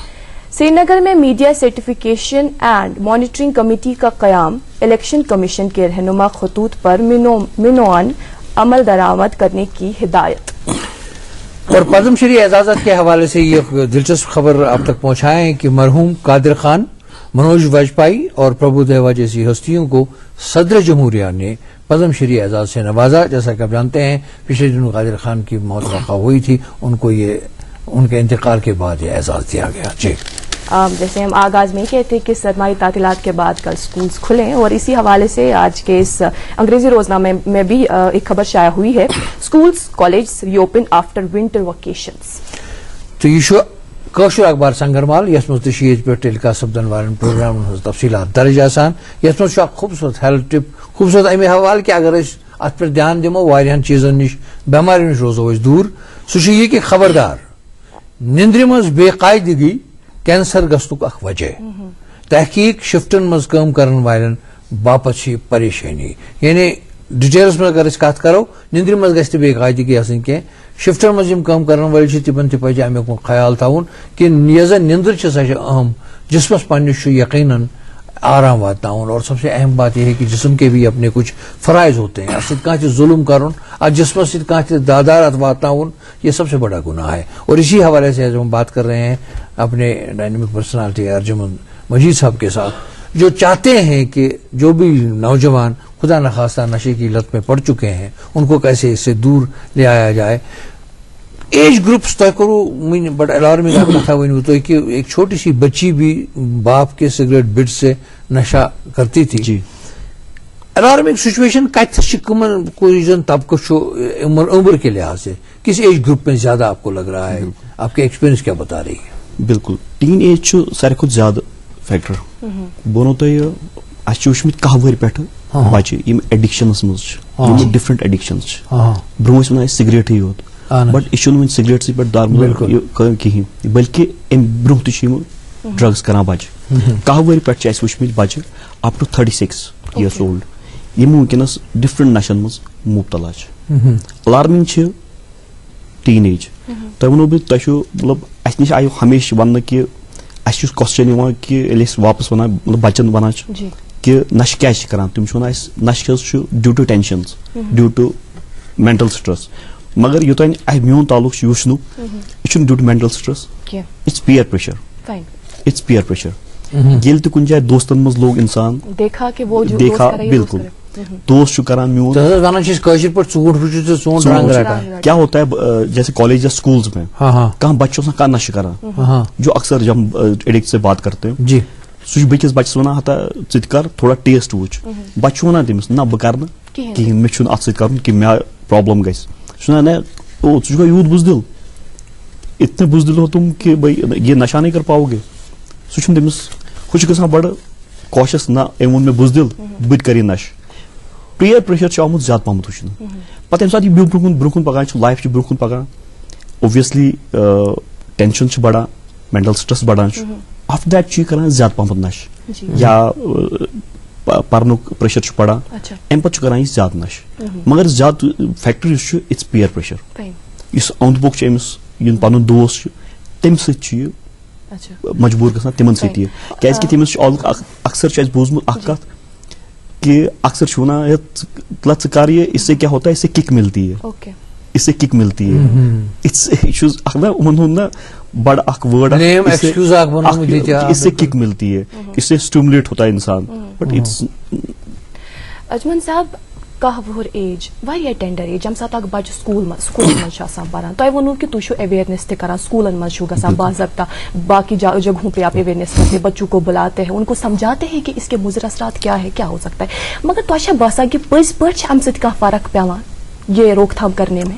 श्रीनगर में media certification and monitoring committee का कयाम, इलेक्शन कमीशन के रहनुमा खतूत पर मिनोअन अमल दरामद करने की हिदायत। और पद्मश्री एजाजत के हवाले से ये दिलचस्प खबर आप तक पहुंचाएं कि मरहूम कादिर खान मनोज वाजपेयी और प्रभुदेवा जैसी हस्तियों को सदर जमहूरिया ने पद्मश्री एजाज से नवाजा। जैसा कि आप जानते हैं पिछले दिनों कादिर खान की मौत वाक़ा हुई थी, उनको ये उनके इंतकाल के बाद ये एजाज दिया गया। जी, जैसे हम आगाज में कहते हैं कि सरमाई तातीलात के बाद कल स्कूल्स खुले और इसी हवाले से आज के इस अंग्रेजी रोजनामे में भी एक खबर शाया हुई है, schools college reopen after winter vacations. तो यह कशर अखबार संगरमाल यस मज पे टेलिकास्ट सपदन वाले प्रोग्राम तफसीलात दर्ज आसान। यस मज खूबसूरत हेल्थ टिप, खूबसूरत अमे हवाले कि अगर अत पे ध्यान दिमो वारियान चीजन निश बेमारी निश रोजो दूर। सह यह कि खबरदार निंद्र मज बेकायदगी कैंसर गस्तुक अख वजह। तहकीक शिफ्टन मज काम करन वालन बापत परेशानी, यानी डिटेल्स में अगर कत करो निंद्र मज गि बेकायदगी आसन कह शिफ्टन मज काम करन वाले तिमन तज अमुक ख्याल थवन कि यह निंद्र सह अहम जिसमस पन्निस यकीनन आराम वातावन। और सबसे अहम बात यह है कि जिस्म के भी अपने कुछ फ़राइज़ होते हैं, अत जुल्म कर जिस्म सत दादारत वातावन, यह सबसे बड़ा गुनाह है। और इसी हवाले से हम बात कर रहे हैं अपने डायनेमिक पर्सनालिटी अर्जुमंद मजीद साहब के साथ, जो चाहते हैं कि जो भी नौजवान खुदा न खास्ता नशे की लत में पड़ चुके हैं उनको कैसे इससे दूर ले आया जाए। एज ग्रुप्स तय करो बट अलार्मिंग कथा वन तो कि एक छोटी सी बच्ची भी बाप के सिगरेट बिट से नशा करती थी। जी, अलार्मिंग सिचुएशन कमन कोई जन तबको उम्र के लिहाज से किस एज ग्रुप में ज्यादा आपको लग रहा है, आपके एक्सपीरियंस क्या बता रही है? बिल्कुल टीन एज सारे खुद ज्यादा फैक्टर बोनो तो वुचमत 10 वहर पे बच्चे एडिक्शनस मज डिफरेंट एडिक्शंस ब्रोह वन सिगरेट ही योत बट यह सिगरेट पे दारमदार कहें बल्कि अम ब्रोह ड्रग्स करान बच्चे 10 वहर पे वुचमत बच्चे अप टू 36 years old यम वनकस डिफरेंट नशन मज मुबतला। अलार्मिंग टीन एज तुम वो मतलब अस नश आयो हमेशा वन कि क्वेश्चन कि वापस वन मतलब बच्चन वन कि नश क्या करान तुम वन नश due to tension due to mental stress, मगर योतान मोन ताल्लुक वुचन यह due to mental stress, it's peer pressure, it's peer pressure. ये कुछ जाए दोस्तन मज लोग इंसान देखा कि वो देखा बिल्कुल दोस्त करान म्यून क्या होता है जैसे कॉलेज या स्कूल्स में कहाँ बच्चों कहाँ नशे करान जो अक्सर जब एडिक्ट से बात करते हैं जी सह बकिस बच्चस वन हता च कर थोड़ा टेस्ट वुच बच्चे वन तमिस ना बह कर कहें मे अत सत कि मे प्रॉब्लम गई सह ना ओ तुझ यूत बुजदिल इतने बुजदिल हो तुम कि भाई ये नशा नहीं कर पाओगे सह तमिस गा बड़ कॉशस ना अम वो मे बुजदिल बह कर नश पीयर प्रेशर आमुत ज्यादा पहमत वुचन पे ये ब्रोह पकान लाइफ ब्रोह पकान ओबियसली टेंशन बढ़ान मेंटल स्ट्रेस बढ़ान आफ्टर दैट कर ज्यादा पहमत नश या पर्नुक प्रेशर बढ़ान अम पे कर ज्यादा नश मगर ज्यादा फैक्टर इट्स पीयर प्रेशर इस अंद बोक अमिस पन दोस्त तम सह मजबूर गसान तिमन सत्य क्या तमिस अक्सर बोजमुत कत कि अक्सर वन च कर ये इससे क्या होता है इससे किक मिलती है इससे किक मिलती है ना बड़ वर्ड इससे किक मिलती है इससे स्टिमुलेट होता है इंसान बट इट्स अजमन साहब 10 वहर एज वारिया टेंडर एज यम सात बच्चे स्कूल मज पारान तुम वो कि तुम अवेयरनेस तक स्कूलन मज बाज़ाब्ता बाकी जगहों पे आप अवेयरनेस करते बच्चों को बुलाते हैं उनको समझाते हैं कि इसके मुज़र असरात क्या है क्या हो सकता है मगर तुम बसा कि पज पे अम सह फर्क पेवान ये रोकथाम करने में?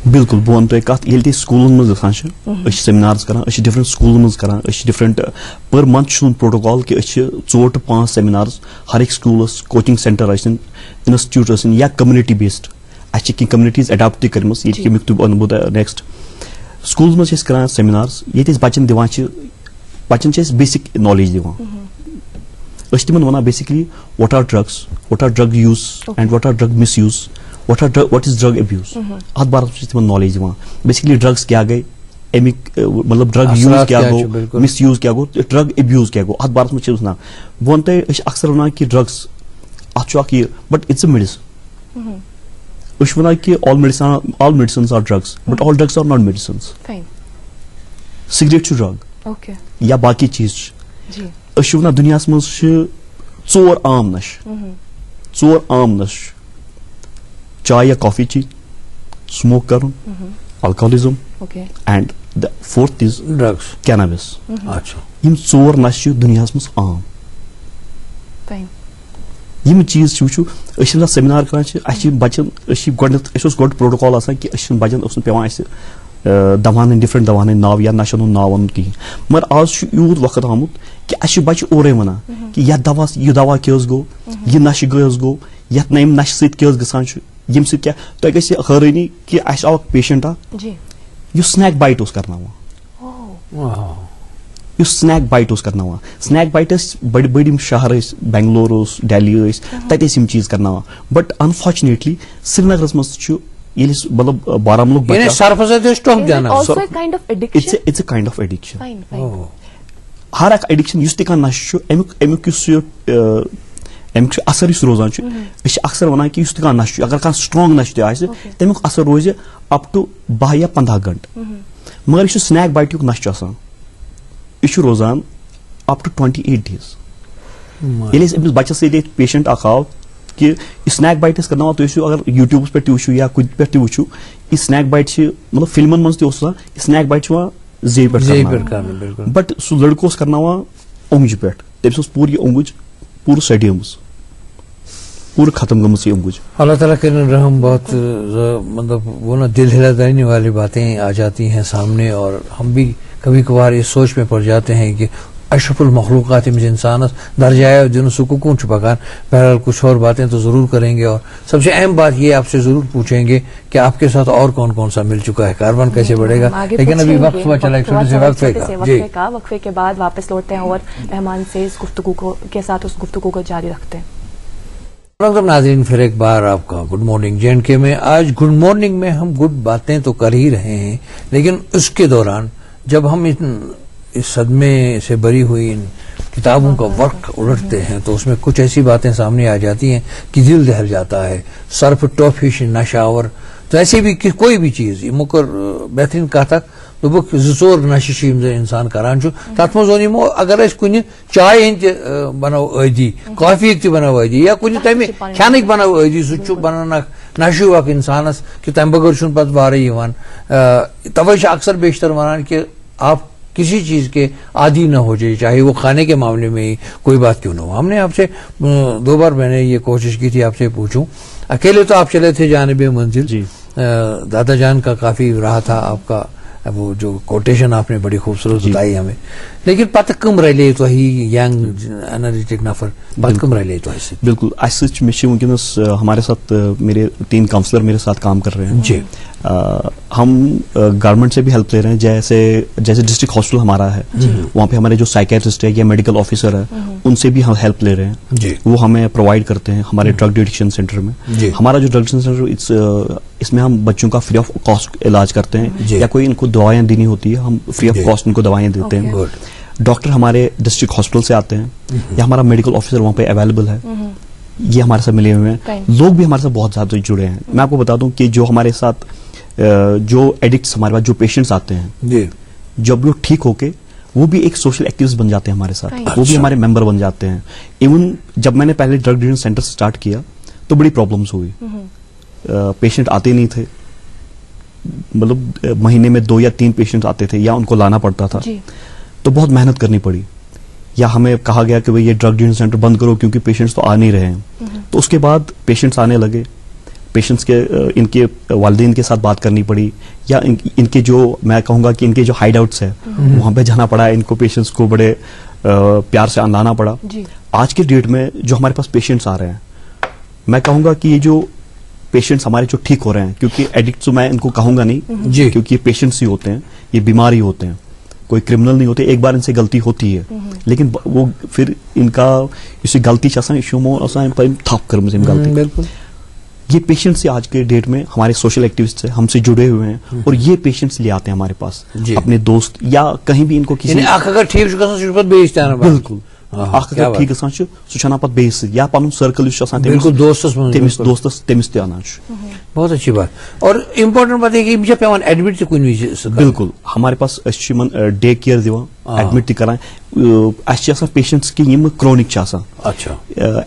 बिल्कुल बह वन कत ये स्कूलन मज गसान सेमिनार्स करान डिफरेंट स्कूलन मज करान डिफरेंट पर मंथ प्रोटोकॉल कि 4 to 5 सेमिनार्स हर एक स्कूलस कोचिंग सेंटर इंस्टीट्यूट या कम्युनिटी बेस्ड अच्छे की कम्युनिटीज अडाप्ट कर्म ये तुम नेक्स्ट स्कूल मज करान सेमिनार्स ये बच्चन दिवान बच्चन बेसिक नॉलेज दिवान तिमन वन basically what are drug use and what are drug misuse what is drug abuse अत बारे में नॉलेज दिवान बेसिकली ड्रग्स क्या गई अमिक मतलब ड्रग यूज क्या गो मिस यूज क्या गो ड्रग एब्यूज क्या गो अत बारे में वन वन तो अक्सर वन कि ड्रग्स अत but it's a medicine one कि all medicines are drugs but all drugs are not medicines cigarette drug या बाकी चीज वनान दुनिया मज 4 आम नश चाय या कॉफी ची स्मोक करन alcoholism and the 4th is drugs cannabis अच्छा यम 4 नश दुनिया मज आम यम चीज वुचू सेमिनार कर बचन गोड प्रोटोकॉल आसान कि बचन पे दवान डिफरेंट दवान नाव या नशन नाव वन कहीं मगर आज यूत वक्त आमुत कि अस बच्चे ओरे वन कि यह दवा क्या गो यह नश गो ये नश सह गसान यम क्या तुम गई हैरानी कि अस आव पेशेंट यह स्नैक बाइट कर स्नैक बाइट स्नैक बाइट बड़ बड़ शहर बेंगलोर दिल्ली तत चीज कर बट अनफॉर्चुनेटली श्रीनगर मज मतलब Baramulla it's a kind of addiction हर अख एडिक्शन इस तह नश अमुक असर रोजान अक्सर वन कि नश अगर कह स्ट्रांग नश तमुक असर रोज अप टू 10 या 15 घंटे मगर यह स्नैक बाइट नश यह रोजान अप टू 28 डेज ये अमिस बच्चस पेशेंट आव कि स्नैक बाइट कर अगर यूट्यूब पे वो या कुछ पे वो यह स्नैक बाइट मतलब फिल्मन मज स्नैक बाइट जे पे बट सह लड़को कर ओंगज पे तमिस पूर ओंगज पूर सडियम पूर खत्म गम ओंगज अल्लाह ताला के रहम बहुत मतलब वो ना दिल हिला देने वाली बातें आ जाती हैं सामने और हम भी कभी कभार इस सोच में पड़ जाते हैं कि अशरफुल मखलूक़ात में इंसान दर्जाए जिन सुकून छुपाकर बहरहाल कुछ और बातें तो जरूर करेंगे और सबसे अहम बात ये आपसे जरूर पूछेंगे कि आपके साथ और कौन कौन सा मिल चुका है, कारवान कैसे बढ़ेगा। लेकिन अभी वक्त हुआ चला एक छोटे से वक्फे के बाद वापस लौटते हैं और मेहमान से इस गुफ्तगू के साथ उस गुफ्तगू को जारी रखते हैं। नाज़रीन फिर एक बार आपका गुड मॉर्निंग J&K में। आज गुड मॉर्निंग में हम गुड बातें तो कर ही रहे हैं, लेकिन उसके दौरान जब हम इस सदमे से भरी हुई इन किताबों का वर्क उलटते हैं तो उसमें कुछ ऐसी बातें सामने आ जाती हैं कि दिल दहल जाता है। सर्फ टॉफिश नशावर तो ऐसे भी कोई भी चीज मुकर बेहतरीन कहा तक तो बुक जोर नशशी इंसान करान तथ मो अगर कुन चाय हंद बनो अदी कॉफी बनो अदी या कुछ तमें खान बनो अदी सह बनान नशु अख इंसानस कि तम बगैर पे वारे तवे अक्सर बेशतर वन कि आप किसी चीज के आदि न हो जाए, चाहे वो खाने के मामले में ही कोई बात क्यों न हो। हमने आपसे 2 बार मैंने ये कोशिश की थी आपसे पूछूं, अकेले तो आप चले थे जानिबे मंजिल जी, दादा जान का काफी रहा था आपका वो जो कोटेशन आपने बड़ी खूबसूरत बताई हमें, लेकिन पत कम रहे तो ही यंग एनर्जेटिक नफर पत कम रहे तो ऐसे बिल्कुल वनस हमारे साथ मेरे 3 काउंसलर मेरे साथ काम कर रहे हैं जी। हम गवर्नमेंट से भी हेल्प ले रहे हैं, जैसे डिस्ट्रिक्ट हॉस्पिटल हमारा है वहाँ पे हमारे जो साइकियाट्रिस्ट है या मेडिकल ऑफिसर है उनसे भी हम हेल्प ले रहे हैं जी। वो हमें प्रोवाइड करते हैं हमारे ड्रग डिटेक्शन सेंटर में। हमारा जो ड्रग डिटेक्शन सेंटर इसमें हम बच्चों का फ्री ऑफ कॉस्ट इलाज करते हैं, या कोई इनको दवाएं देनी होती है हम फ्री ऑफ कॉस्ट इनको दवाएं देते हैं। डॉक्टर हमारे डिस्ट्रिक्ट हॉस्पिटल से आते हैं या हमारा मेडिकल ऑफिसर वहाँ पे अवेलेबल है, ये हमारे साथ मिले हुए हैं। लोग भी हमारे साथ बहुत ज्यादा जुड़े हैं। मैं आपको बता दूं कि जो हमारे साथ जो एडिक्ट्स हमारे पास जो पेशेंट्स आते हैं जब वो ठीक होके वो भी एक सोशल एक्टिविस्ट बन जाते हैं हमारे साथ, वो भी हमारे मेंबर बन जाते हैं। इवन जब मैंने पहले ड्रग डिटेक्शन सेंटर स्टार्ट किया तो बड़ी प्रॉब्लम्स हुई, पेशेंट आते नहीं थे, मतलब महीने में 2 या 3 पेशेंट आते थे या उनको लाना पड़ता था, तो बहुत मेहनत करनी पड़ी। या हमें कहा गया कि भाई ये ड्रग डिटेक्शन सेंटर बंद करो क्योंकि पेशेंट्स तो आ नहीं रहे हैं। तो उसके बाद पेशेंट्स आने लगे, पेशेंट्स के इनके वालिदैन के साथ बात करनी पड़ी, या इनके जो मैं कहूंगा कि इनके जो हाइड आउट्स है वहां पे जाना पड़ा, इनको पेशेंट्स को बड़े प्यार से लाना पड़ा। आज के डेट में जो हमारे पास पेशेंट्स आ रहे हैं, मैं कहूंगा कि ये जो पेशेंट्स हमारे जो ठीक हो रहे हैं, क्योंकि एडिक्ट तो मैं इनको कहूंगा नहीं क्योंकि ये पेशेंट्स ही होते हैं, ये बीमार ही होते हैं, कोई क्रिमिनल नहीं होते। एक बार इनसे गलती होती है लेकिन वो फिर इनका इसी गलती थप कर गलती। ये पेशेंट्स आज के डेट में हमारे सोशल एक्टिविस्ट है, हमसे जुड़े हुए हैं और ये पेशेंट्स ले आते हैं हमारे पास अपने दोस्त या कहीं भी इनको किसी अगर ठीक बिल्कुल ठीक सह पे बेस या पन सर्कल दोस्तस आना। बहुत अच्छी बात। और इम्पोर्टेंट बात है कि पे एडमिट कुछ बिल्कुल हमारे पास डे केयर दिवान एडमिट ति करान पेशेंट्स कि यम क्रोनिक अच्छा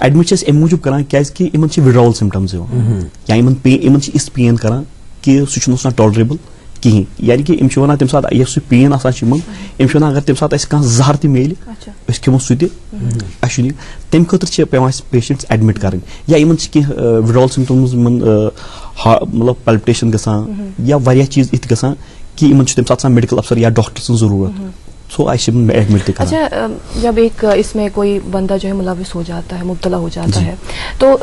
एडमिट अम मूजूब करान कि इमन विड्रॉवल सिम्टम्स या इमन इस पेन करान कि सह टॉलरेबल कहीं यानी कि वन तम सात सह पेन वन अगर तम सात जहर त मिल खमो सह तम खतर पे पेशेंट्स एडमिट कर या इन विड्रॉवल सिम्टम्स मतलब पल्पिटेशन गसान या वारिया चीज इत गसान कि इन तम सात मेडिकल अफसर या डॉक्टर सं जरूरत सो एडमिट तक। अच्छा, जब एक इसमें कोई बंदा जो है मुलविस हो जाता है, मुब्तला हो जाता है, तो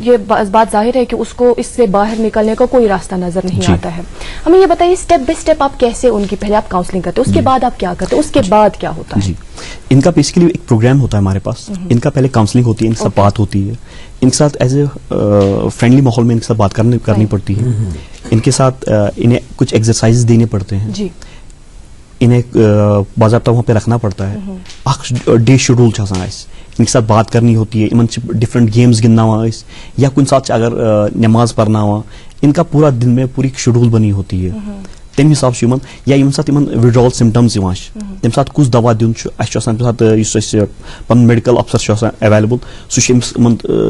ये बात जाहिर है कि उसको इससे बाहर निकलने का कोई रास्ता नजर नहीं आता है। हमें ये बताइए स्टेप बाय स्टेप आप कैसे उनकी, पहले आप काउंसलिंग करते हैं, उसके बाद आप क्या करते हैं, उसके बाद क्या होता है? इनका बेसिकली एक प्रोग्राम होता है हमारे पास। इनका पहले काउंसलिंग होती है, इनके साथ बात होती है, इनके साथ एज ए फ्रेंडली माहौल में इनके साथ बात करनी पड़ती है। इनके साथ इन्हें कुछ एक्सरसाइज देने पड़ते हैं जी, इन्हें बाज़ाब्ता वहाँ पे रखना पड़ता है। डे शेड्यूल इनके साथ बात करनी होती है, इन डिफरेंट गेम्स गिनना या कुछ साथ अगर नमाज पढ़ना हुआ, इनका पूरा दिन में पूरी शेड्यूल बनी होती है। तम हिसाब से या इन साथ विड्रॉवल सिम्टम्स तम साथ कुछ दवा दिन पन मेडिकल अफसर अवेलेबल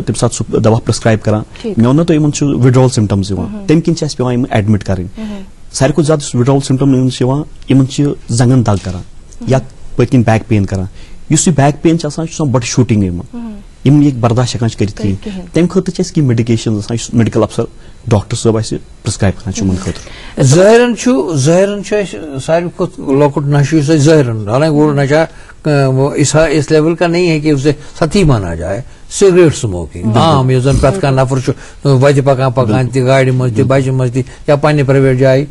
तम साथ दवा प्रिस्क्राइब करान। मे वो तो इन विड्रॉवल सिम्टम्स तम किन पे एडमिट कर। सारे को ज्यादा विड्रॉवल सिम्टम इन जंगन दग करान या पकन बैक पेन करान। इस बैक पेन बड़ शूटिंग इन एक बर्दाश्त हेकान कर तम खतर मेडिकेशन मेडिकल अफसर डॉक्टर साहब प्रिस्क्राइब करान खतर। जहरन सारे लकुट नशे जहरन, हालांकि वो नशा इस लेवल का नहीं है कि उसे सती माना जाए। सिगरेट स्मोकिंग आम ये जन प्रत नफर वत पकान पकान गाड़ी मज बच्चे मज या पन्ने प्राइवेट जाए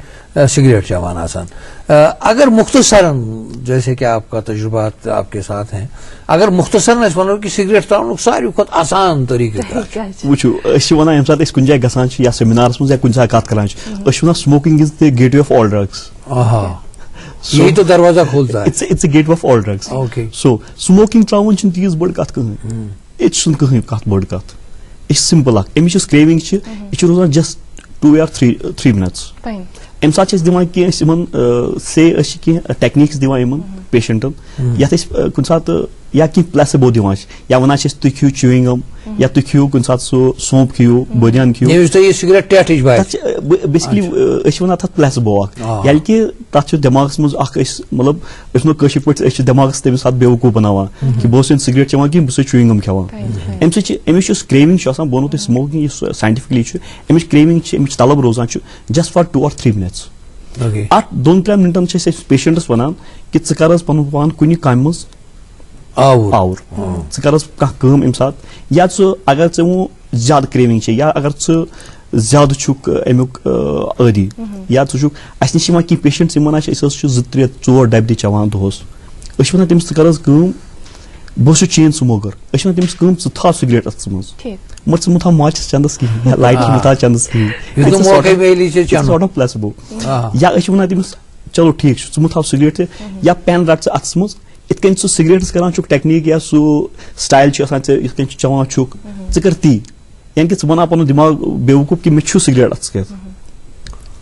सिगरेट चवान आसान। अगर मुख्तसरन, जैसे कि आपका तजुर्बा आपके साथ हैं, अगर मुख्तसरन वो कि सिगरेट त्राउन सारे खुद आसान तरीके वो वन ये सात कुछ जाए गसान या सेमिनारस मज या कुछ जाए कत करान smoking is the gateway of all drugs. यही तो दरवाजा खोलता है। It's a gateway of all drugs. Okay, so smoking त्राउन तीज बड़ कत कहीं, ये कहीं कत बड़ कत, यह सिंपल अमिच क्रेविंग यह रोजान जस्ट 2 या 3 मिनट्स। अम सात दिवान से टेक्निक्स दिवान पेशेंटन ये कुछ सात या कह प्लेसिबो दिवान या वन तुम खियो च्यूइंग गम या तुम खियो कुछ सात सौंप खियो बदियान खियो सिगरेट बेसिकली वन तथ प्लेसिबो यानी कि तथ दिमागस मज मतलब पे दिमागस तमिस सात बेवकूफ बनावान कि बह सिगरेट चवान कि बह च्यूइंग गम खेवान। अमिच क्रेविंग बह वो स्मोकिंग साइंटिफिकली अमिच क्रेविंग अमिच तलब रोजान जस्ट फॉर 2 or 3 minutes। अत 2-3 मिनटन पेशेंटस वन कि कर पन पान कुछ काम आवर कर कम अम सात या अगर वो ज्यादा क्रेविंग या अगर ज्यादा अमुक आदि या अस नश कह पेशेंट्स वन 2-3-4 डब्बे चवान दोहस वन तमिस कर बह चेन स्मोकर वन तमिस था सिगरेट अत मत हाँ माचिस चंदस कहीं लाइटर मत चंदस कहीं प्लेसिबो या वन तमिस चलो ठीक हाँ सिगरेट या पेन रट अत मज इत सिगरेट करान टेक्निक या स्टाइल चवान कर ती यानी कि वन पन दिमाग बेवकूफ कि मे सिगरेट अत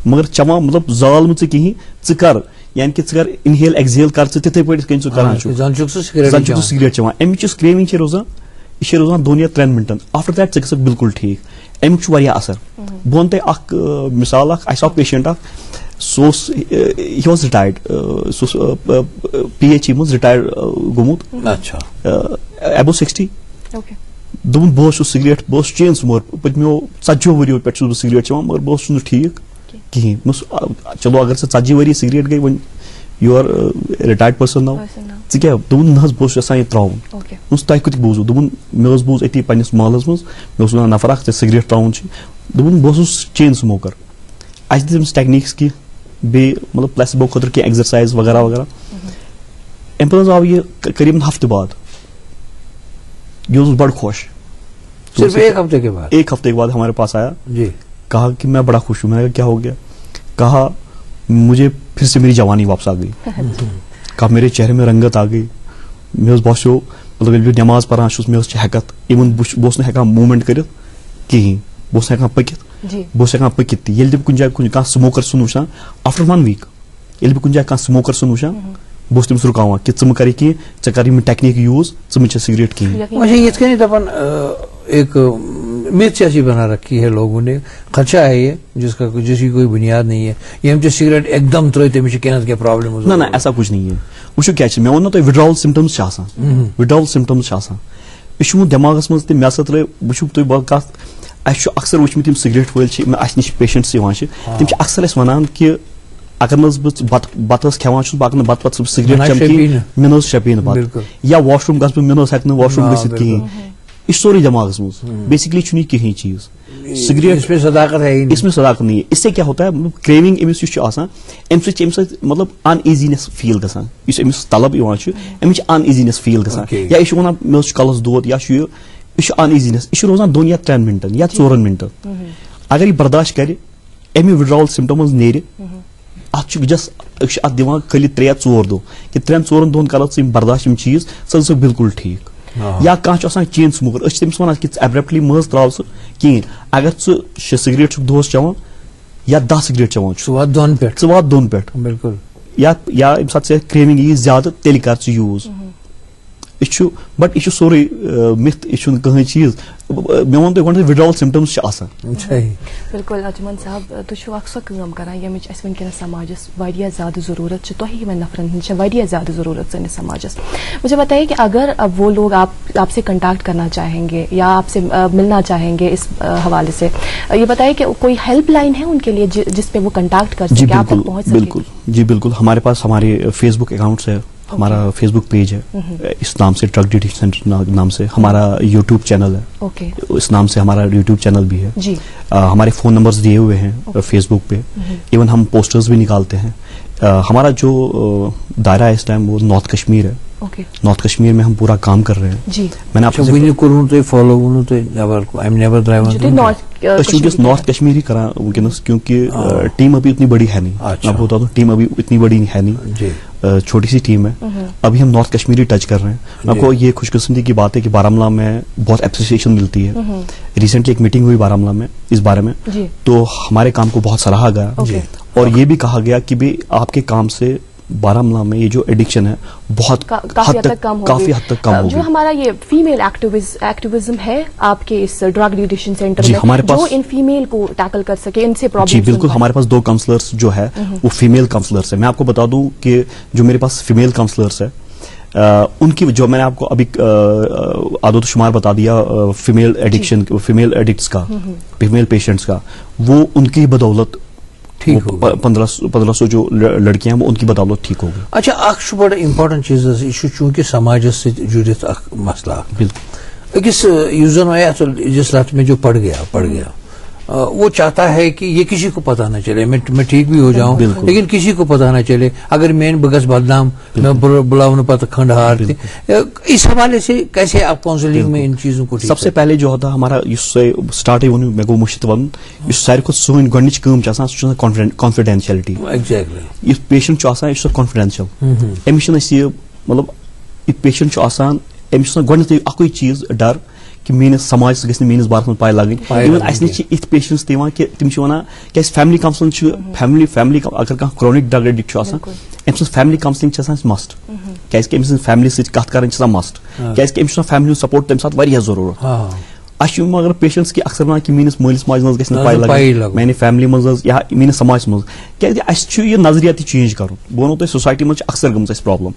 मगर चवान मतलब जाल मे कहीं कर यानी कि कर इनहेल एक्सहेल कर तिथे पे करान सिगरेट चवान अमिच क्रेविंग रोजान यह रोजान 2 या 3 मिनटन आफ्टर दैट ग बिल्कुल ठीक अमुक असर। बह वन तुम मिसाल patient so was retired PHE मज रिटायर गोमुत अबो 60 दोपन बह सिगरेट बह चेन स्मोकर पत्मो 40 वरियो पे सिगरेट चवान मगर बह ठीक कहीं चलो अगर 40 वरी सिगरेट गई when you are retired person now क्या दोपन ना बह यह त्राउन तुम कत बूजो दोपन मे बूज अती पन्निस महलस मज मे वन नफर सिगरेट त्राउन दोपन बह chain smoker us this techniques की बे मतलब प्लेसिबो खुद की एक्सरसाइज वगैरह वगैरह अम पे आव यह करीबन हफ्ते बाद यह बड़ खुश। सिर्फ 1 हफ्ते के बाद? 1 हफ्ते के बाद हमारे पास आया जी, कहा कि मैं बड़ा खुश हूँ। मैंने कहा क्या हो गया? कहा मुझे फिर से मेरी जवानी वापस आ गई। कहा मेरे चेहरे में रंगत आ गई। मे बो मतलब नमाज पढ़ान मे हेकत इवन बह हेकान मूवमेंट कर कहीं बह हेकान पकित बह पकित कुछ जाए कुछ स्मोकर सुन वुचान आफ्टर 1 week ये कुछ जाए स्मोकर सुन वुचान बहुत तमिस रुकावान कि च कर कह कर टेक्निक यूज च सिगरेट कहें। अच्छा ये कहीं दपन एक मिथ ऐसी बना रखी है लोगों ने, खर्चा है ये जिसकी कोई बुनियाद नहीं है, ये हम सिगरेट एकदम त्रो तमिस क्या प्रॉब्लम ना ना ऐसा कुछ नहीं है। वो क्या मे वो तुम विड्रॉवल सिम्टम्स विड्रॉवल सिम्टम्स यह दिमागस मज मे हसा त्रे वो तुम कत अक्सर वुचमत यम सिगरेट वल नश पेशेंट्स तम अक्सर वन कि अगर बत खेवान बह बत पत सिगरेट चम मे शपीन बत या वॉशरूम गस मे हेक वॉशरूम गसित कहें, यह सोरे दिमागस मज बेसिकली कहीं चीज सिगरेट इसमें सदाकत है ही नहीं। इसमें सदाकत नहीं है। इससे क्या होता है क्रेविंग अमिस मतलब अनईजीनेस फील गसान अमिस तलब अमिस अनईजीनेस फील गसान या यह वन मे कलस दौद या यह अनईजीनेस यह रोजान 2 या 3 मिनटन या 4 मिनटन अगर यह बर्दाश्त कर अमि विड्रॉवल सिम्टम्स नेर अत अत दिवान खल 3 या 4 दो कि 3-4 दोहन कर बर्दाश्त चीज सह बिल्कुल ठीक। या कह चेन स्मोकर तमिस वन कि एब्रप्टली मज त्राव सह कहें अगर च सिगरेट दोस चवान या 10 सिगरेट चवान वात 2 पे बिल्कुल या यम सात क्रेविंग यी ज्यादा तेल कर यूज बट यह सोरे मिथ यह कहीं चीज मे वो तुम गो विड्रॉवल सिम्टम्स बिल्कुल अजमन साहब तुम सो कम कर वनस समाजस ज्यादा जरूरत तुम नफरन ज्यादा जरूरत सैनिस समाजस। मुझे बताइए कि अगर अब वो लोग आपसे कंटैक्ट करना चाहेंगे या आपसे मिलना चाहेंगे इस हवाले से, ये बताइए कि कोई हेल्पलाइन है उनके लिए जिस पे वो कंटैक्ट कर सके, आप तक पहुंच सके? बिल्कुल जी बिल्कुल, हमारे पास हमारे फेसबुक अकाउंट्स है, हमारा फेसबुक पेज है इस नाम से, ड्रग डिटेक्शन सेंटर नाम से, हमारा यूट्यूब चैनल है इस नाम से, हमारा यूट्यूब चैनल भी है जी। हमारे फोन नंबर्स दिए हुए हैं फेसबुक पे, इवन हम पोस्टर्स भी निकालते हैं। हमारा जो दायरा है इस टाइम वो नॉर्थ कश्मीर है। नॉर्थ कश्मीर में हम पूरा काम कर रहे हैं जी। मैंने आपको नॉर्थ कश्मीर ही करा वनस क्योंकि टीम अभी उतनी बड़ी है नहीं। मैं बता दूं टीम अभी इतनी बड़ी है नहीं, छोटी सी टीम है। अभी हम नॉर्थ कश्मीर ही टच कर रहे हैं। आपको ये खुशकिस्मती की बात है कि बारामूला में बहुत एप्रिसिएशन मिलती है। रिसेंटली एक मीटिंग हुई बारामूला में इस बारे में, तो हमारे काम को बहुत सराहा गया और ये भी कहा गया कि भाई आपके काम से बारामूला में ये जो एडिक्शन है बहुत काफी हद तक कम हो गई। जो हमारा ये फीमेल एक्टिविज्म है आपके इस ड्रग डिटेक्शन सेंटर में, हमारे पास जो इन फीमेल को टैकल कर सके, इनसे प्रॉब्लम। जी बिल्कुल, हमारे पास 2 काउंसलर्स जो है वो फीमेल काउंसलर्स है। मैं आपको बता दूं कि जो मेरे पास फीमेल काउंसलर्स है उनकी जो मैंने आपको अभी आदत शुमार बता दिया फीमेल एडिक्शन, फीमेल एडिक्ट्स का, फीमेल पेशेंट्स का, वो उनकी बदौलत ठीक हो, 1500 जो लड़कियां वो उनकी बदौलत ठीक हो गई। अच्छा अक्ष बड़ा इंपॉर्टेंट चीज यह चूंकि समाज से जुड़ित मसला अकिस यूजन जिस लत में जो पड़ गया वो चाहता है कि ये किसी को पता न चले, मैं ठीक भी हो जाऊं लेकिन किसी को पता न चले। अगर मैं बगस बदनाम मैं बुलाऊं पता खंडहार, इस हवाले से कैसे आप काउंसलिंग में इन चीजों को? सबसे पहले जो होता हमारा स्टार्ट मे गो मुश्त वन सारे को सोन गोच कम confidentiality. Exactly patient confidential Amish मतलब पेशेंट अमिस गोच अक चीज डर कि मेस समाज गि मेस बारे में पाई लगन। इवन अस नश इत पेशेंट्स तम वन क्या फैमिली काउंसलिंग फैमिली अगर कह क्रोनिक ड्रग एडिक्ट अम फैमिली काउंसलिंग मस्ट क्या फैमिली सत कर मस्ट क्या फैमिली सपोर्ट तम सात जरूरत। अगर पेशेंट्स की अक्सर वन कि मेस मलिस माज मज गि पाई लग मैंने फैमिली मज या मेस समाज मज क्या नजरिया चेंज कर। बह वो सोसाइटी मज अक्सर गम प्रॉब्लम,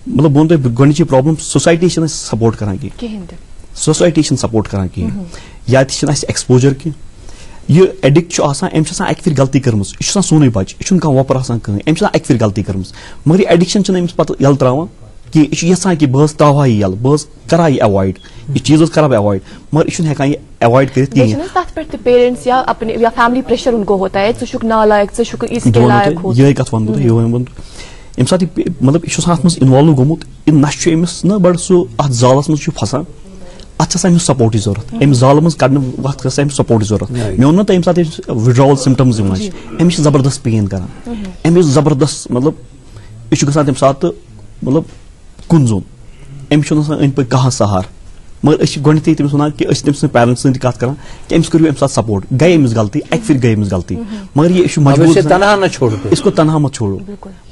मतलब बह वो गोची प्रॉब्लम सोसाइटी सपोर्ट कर सोसाइटी सपोर्ट कर या एक्सपोजर की यह एडिक्ट अम्स अकि गलती कर्म यह सोन बच यह वोपर कहें अम्स अकि गलती कर्म मगर यह एडिक्शन अम्स पे यल त्रावान कि यह यहां कि बह त्रावा यह यल बह करा यह अवॉइड यह चीज कर अवॉइड मगर यह हेकान यह अवॉइड कर पेरेंट्स या अपने या फैमिली प्रेशर उनको होता है नालायक यही कत वन अम सात मतलब यह इन्वॉल्व गोमुत नश अमिस न बड़ सह अत जालस मज फसान अत सपोर्ट जरूरत अम जाल मज कड़ने वक्त सपोर्ट जरूरत। मे वो तम सात विड्रॉवल सिम्टम्स अमिस जबरदस्त पेन कर अमिस जबरदस्त मतलब यह तम सात मतलब कुन जोन अमिस अंद पे कह सहार मगर गोडे तमिस वन कि तम पेरेंट्स कत कर कि अमिस करू अमे सपोर्ट गई अमिस गलती अक फिर गई अमिस गलती मगर ये मजबूर तनहा न छोड़ो इसको तनहा मत छोड़ो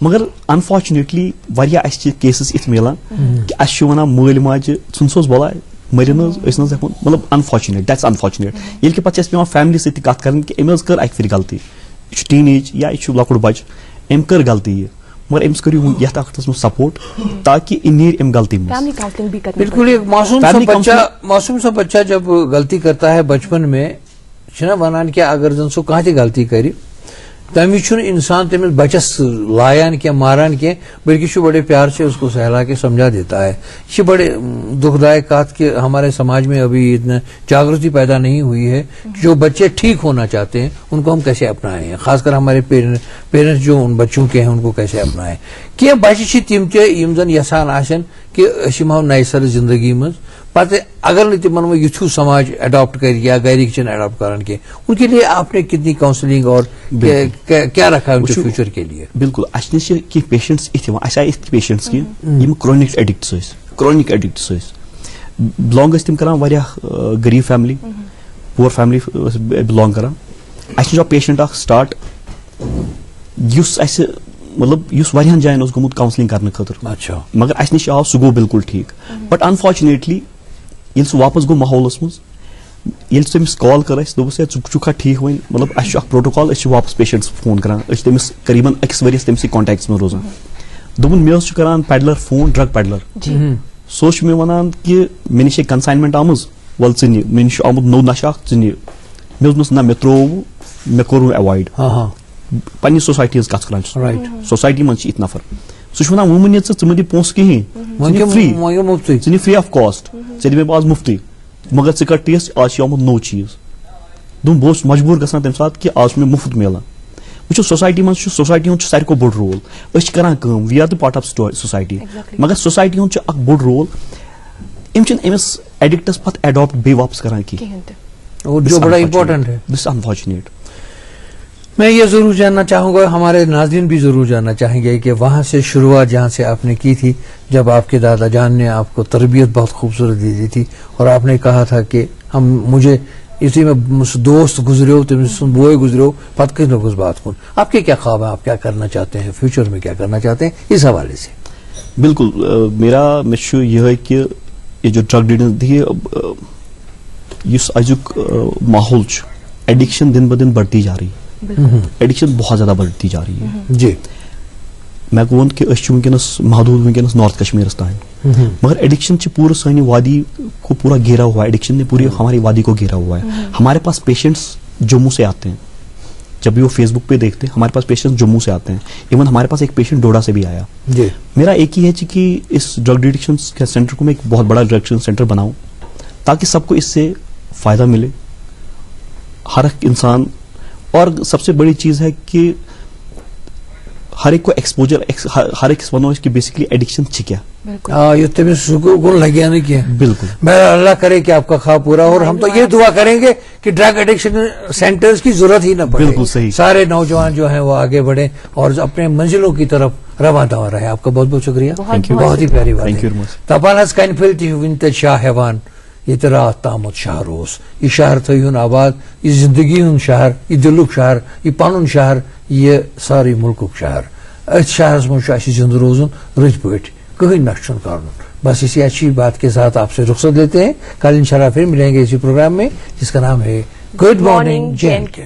मगर अनफॉर्चुनेटली केसेस इत मिलान कि अस वन मल माज सुन बोला मर मतलब अनफॉर्चुनेट दैट्स अनफॉर्चुनेट ये कि पे पे फैमिली सत कत कर अमे कर अक फिर गलती यह टीन एज या यह लकुट बच अम कर गलती ये मगर अमिस करू ये सपोर्ट ताकि इन अम गलती बिल्कुल एक मासूम सा बच्चा जब गलती करता है बचपन में वन कि अगर जन सो कह गलती कर तमी इंसान तमिस बचस लायान क्या मारान क्या बल्कि बड़े प्यार से उसको सहला के समझा देता है। ये बड़े दुखदायक बात कि हमारे समाज में अभी इतना जागृति पैदा नहीं हुई है। जो बच्चे ठीक होना चाहते हैं उनको हम कैसे अपनाएं, खासकर हमारे पेरेंट्स जो उन बच्चों के हैं उनको कैसे अपनाएं। कि बच्चे तम जन यसान आसन कि नए सर जिंदगी मज पे अगर न तिमन युथू समाज अडॉप्ट कर या गैरिक अडॉप्ट करान के उनके लिए आपने कितनी काउंसलिंग और क्या रखा है उनके फ्यूचर के लिए? बिल्कुल अस पेशेंट्स इत पेशेंट्स कि क्रोनिक एडिक्ट बिलोंग तम कर गरीब फैमिली पुअर फैमिली बिलोंग कर जो पेशेंट स्टार्ट मतलब वारियान जायन गोमुत काउंसलिंग करने खतर अच्छा मगर अस नश आव सह गो बिल्कुल ठीक बट अनफॉर्चुनेटली ये वापस गो माहौलस मज तमिस कॉल कर दोपस चुखा ठीक वन मतलब अस प्रोटोकॉल वापस पेशेंट्स फोन करान तमिस करीबन अकिस वरियस तमस कॉन्टैक्ट्स में रोजान दोपन मे करान पेडलर फोन ड्रग पेडलर सो मे वन कि मे नश कंसाइनमेंट आमज वल नी मे नश आमुत नो नशा नी मे ना मे त्रोव मे कोर अवॉइड पन्नी सोसाइटी कत कर सोसाइटी मज इत नफर सह वन वो मन चे मे पोस कहें फ्री ऑफ कॉस्ट ऐ मे आज मुफ्ती मगर चे कर टेस्ट आज आमुत नो चीज दोन बहुत मजबूर गसान तम सात कि आज मे मुफ्त मिलान वो सोसाइटी मज सोसाइटी हूँ सारे बोड़ रोल करान we are the part of society मगर सोसाइटी हूँ बोड़ रोल अमिस एडिक्टस पे एडॉप्ट बे वापस करान कहें जो बड़ा इंपॉर्टेंट है। दिस अनफॉर्चुनेट मैं ये जरूर जानना चाहूंगा, हमारे नाज़रीन भी जरूर जानना चाहेंगे कि वहां से शुरुआत जहां से आपने की थी जब आपके दादा जान ने आपको तरबियत बहुत खूबसूरत दी दी थी और आपने कहा था कि मुझे इसी में दोस्त गुजरे हो तुम बोए गुजरे हो पत किस न कुछ बात कौन आपके क्या ख्वाब है, आप क्या करना चाहते हैं, फ्यूचर में क्या करना चाहते हैं, इस हवाले से? बिल्कुल मेरा मेशू यह है कि ये जो ड्रग डीलिंग थी अजुक माहौल एडिक्शन दिन ब दिन बढ़ती जा रही है, एडिक्शन बहुत ज्यादा बढ़ती जा रही है जी। मैं वन कि वनकस महदूद वनकस नॉर्थ कश्मीर तान मगर एडिक्शन पूरा सानी वादी को पूरा घेरा हुआ है, एडिक्शन ने पूरी हमारी वादी को घेरा हुआ है। हमारे पास पेशेंट्स जम्मू से आते हैं, जब भी वो फेसबुक पे देखते हैं हमारे पास पेशेंट्स जम्मू से आते हैं, इवन हमारे पास एक पेशेंट डोडा से भी आया जी। मेरा एक ही है कि इस ड्रग डिटेक्शन सेंटर को मैं एक बहुत बड़ा डिटेक्शन सेंटर बनाऊं ताकि सबको इससे फायदा मिले, हर एक इंसान। और सबसे बड़ी चीज है कि हर एक को एक्सपोजर हर एक वनो कि बेसिकली एडिक्शन क्या ये गुण लगे नहीं किया। बिल्कुल मैं अल्लाह करे कि आपका ख्वाब पूरा हो और हम तो ये दुआ करेंगे कि ड्रग एडिक्शन सेंटर्स की जरूरत ही ना पड़े। बिल्कुल सही। सारे नौजवान जो हैं वो आगे बढ़े और अपने मंजिलों की तरफ रवाना रहे। आपका बहुत बहुत शुक्रिया, बहुत ही प्यारी बात। तपान कन शाह हेवान इतरा तामत शहरोस यह शहर थन आबाद, यह जिंदगी हूं शहर, यह दिलुक शहर, यह पन शहर, यह सारे मुल्क शहर। अथ शहर मज जिंद रोजन रथ पे कहीं नश कर। बस इसी अच्छी बात के साथ आपसे रुखसत लेते हैं। कल इंशाल्लाह फिर मिलेंगे इसी प्रोग्राम में जिसका नाम है गुड मॉर्निंग जे एंड के।